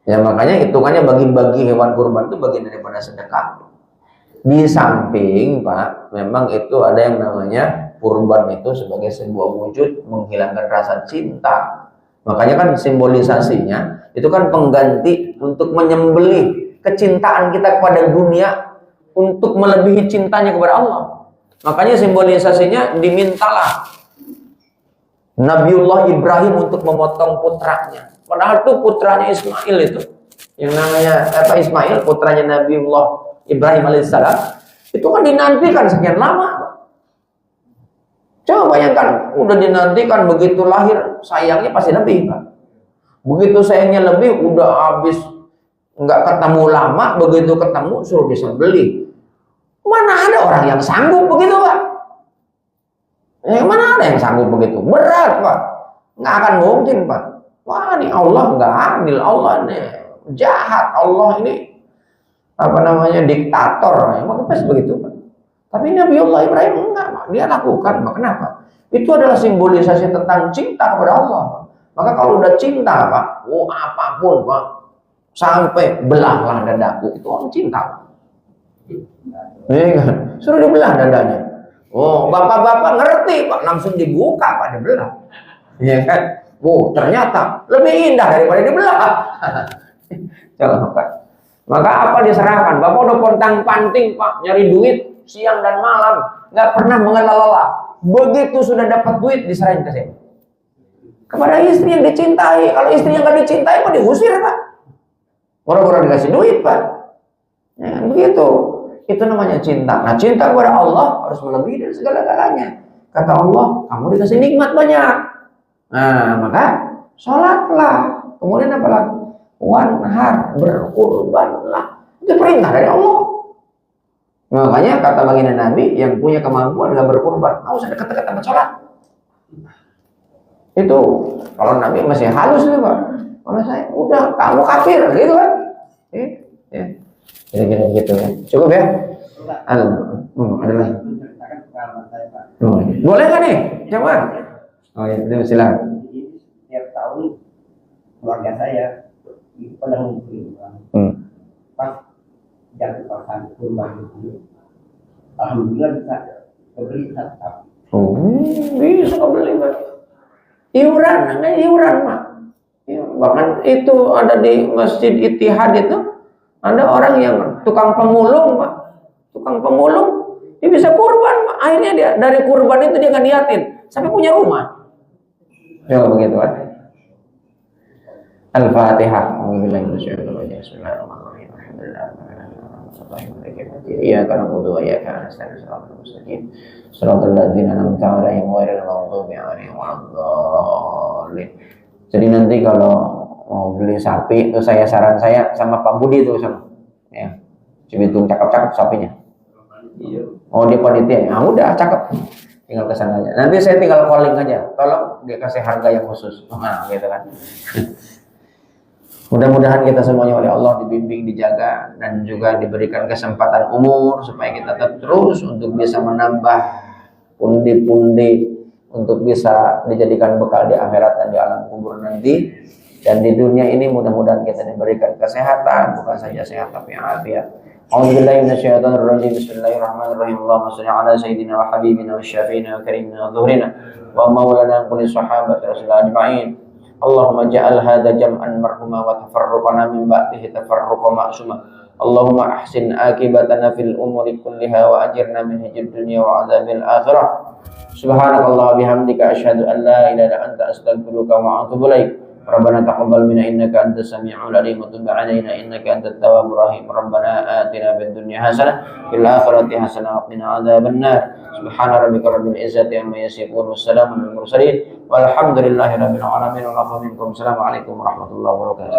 Ya makanya hitungannya bagi-bagi hewan kurban itu bagian daripada sedekah. Di samping Pak, memang itu ada yang namanya kurban itu sebagai sebuah wujud menghilangkan rasa cinta. Makanya kan simbolisasinya itu kan pengganti untuk menyembelih kecintaan kita kepada dunia untuk melebihi cintanya kepada Allah. Makanya simbolisasinya dimintalah Nabiullah Ibrahim untuk memotong putranya. Padahal itu putranya Ismail itu, yang namanya Ismail, putranya Nabiullah Ibrahim alaihissalam, itu kan dinantikan sekian lama. Coba bayangkan, udah dinantikan begitu lahir, sayangnya pasti lebih Pak. Begitu sayangnya lebih, udah habis nggak ketemu lama, begitu ketemu suruh disembelih. Mana ada orang yang sanggup begitu Pak? Mana ada yang sanggup begitu? Berat Pak, nggak akan mungkin Pak. Wah ini Allah nggak adil, Allah nih jahat, Allah ini apa namanya diktator, emang pasti begitu Pak. Tapi Nabiullah Ibrahim enggak Pak, dia lakukan Pak. Kenapa? Itu adalah simbolisasi tentang cinta kepada Allah Pak. Maka kalau udah cinta Pak, apapun Pak, sampai belahlah dadaku, itu orang cinta Pak. Iya kan? Suruh dibelah dadanya. Oh bapak-bapak ngerti Pak, langsung dibuka Pak, dibelah. Iya kan? Ternyata lebih indah daripada dibelah. Coba Pak. Maka apa diserahkan? Bapak udah pontang-panting Pak, nyari duit siang dan malam, nggak pernah mengenal lelah. Begitu sudah dapat duit diserahin ke siapa? Kepada istri yang dicintai. Kalau istri yang nggak dicintai Pak diusir Pak. Orang-orang dikasih duit Pak. Ya, begitu. Itu namanya cinta. Nah cinta kepada Allah harus melebihi dari segala-galanya. Kata Allah, kamu dikasih nikmat banyak. Nah maka sholatlah. Kemudian apa lagi? Wanhar, berkurbanlah. Itu perintah dari Allah. Makanya kata baginda Nabi, yang punya kemampuan adalah berkurban. Nggak usah dekat-dekat sama sholat. Itu kalau Nabi masih halus nih Pak. Kalau saya udah kamu kafir gitu kan. Gitu ya. Cukup ya. Ada lagi. Boleh kan nih? Jangan. Oh ya, silakan. Setiap tahun keluarga saya pada ngumpulin pas jatuh pasan kurban itu, alhamdulillah bisa kebeli satu sapi. Bisa kebeli Pak. Iuran Pak. Bahkan itu ada di Masjid Ittihad itu ada orang yang tukang pemulung Pak. Tukang pemulung dia bisa kurban Pak. Akhirnya dia dari kurban itu dia nggak niatin sampai punya rumah. Ya begitu Pak. Al-Fatihah. Bismillahirrahmanirrahim. Iyyaka na'budu wa iyyaka nasta'in. Shiratal ladzina an'amta 'alaihim ghairil maghdubi 'alaihim waladdallin. Jadi nanti kalau mau beli sapi itu saran saya sama Pak Budi itu sama. Ya. Cibitung cakep-cakep sapinya. Iya. Oh dia panitia. Nah udah cakep. Tinggal kesana aja. Nanti saya tinggal calling aja. Tolong dia kasih harga yang khusus. Nah gitu kan. Mudah-mudahan kita semuanya oleh Allah dibimbing, dijaga, dan juga diberikan kesempatan umur supaya kita tetap terus untuk bisa menambah pundi-pundi untuk bisa dijadikan bekal di akhirat dan di alam kubur nanti. Dan di dunia ini mudah-mudahan kita diberikan kesehatan, bukan saja sehat tapi afiat. A'udzubillahi minasyaitonir rajim. Bismillahirrahmanirrahim. Allahumma shalli ala sayyidina wa habibina wa syafiina wa karimina wa dhuhrina wa maulana kulli sahabati rasulillah ajma'in. Allahumma ja'al hadha jam'an marhuma wa tafarruqana min ba'dihi tafarruqa ma'suma. Allahumma ahsin akibatana fil umuri kulliha wa ajirna min hijab dunya wa azabil akhirah. Subhanakallah bihamdika asyhadu an la ilaha illa anta astaghfiruka wa atubu ilaik. Rabbana taqabbal minna innaka antas samiul alim wa tub 'alaina innaka antat tawwabur rahim. Rabbana atina fid dunya hasanah fil akhirati hasanah wa qina adzabannar. Subhana rabbika rabbil izzati amma yasifun wassalamun alal mursalin walhamdulillahi rabbil alamin. Wa afa minkum. Assalamualaikum warahmatullahi wabarakatuh.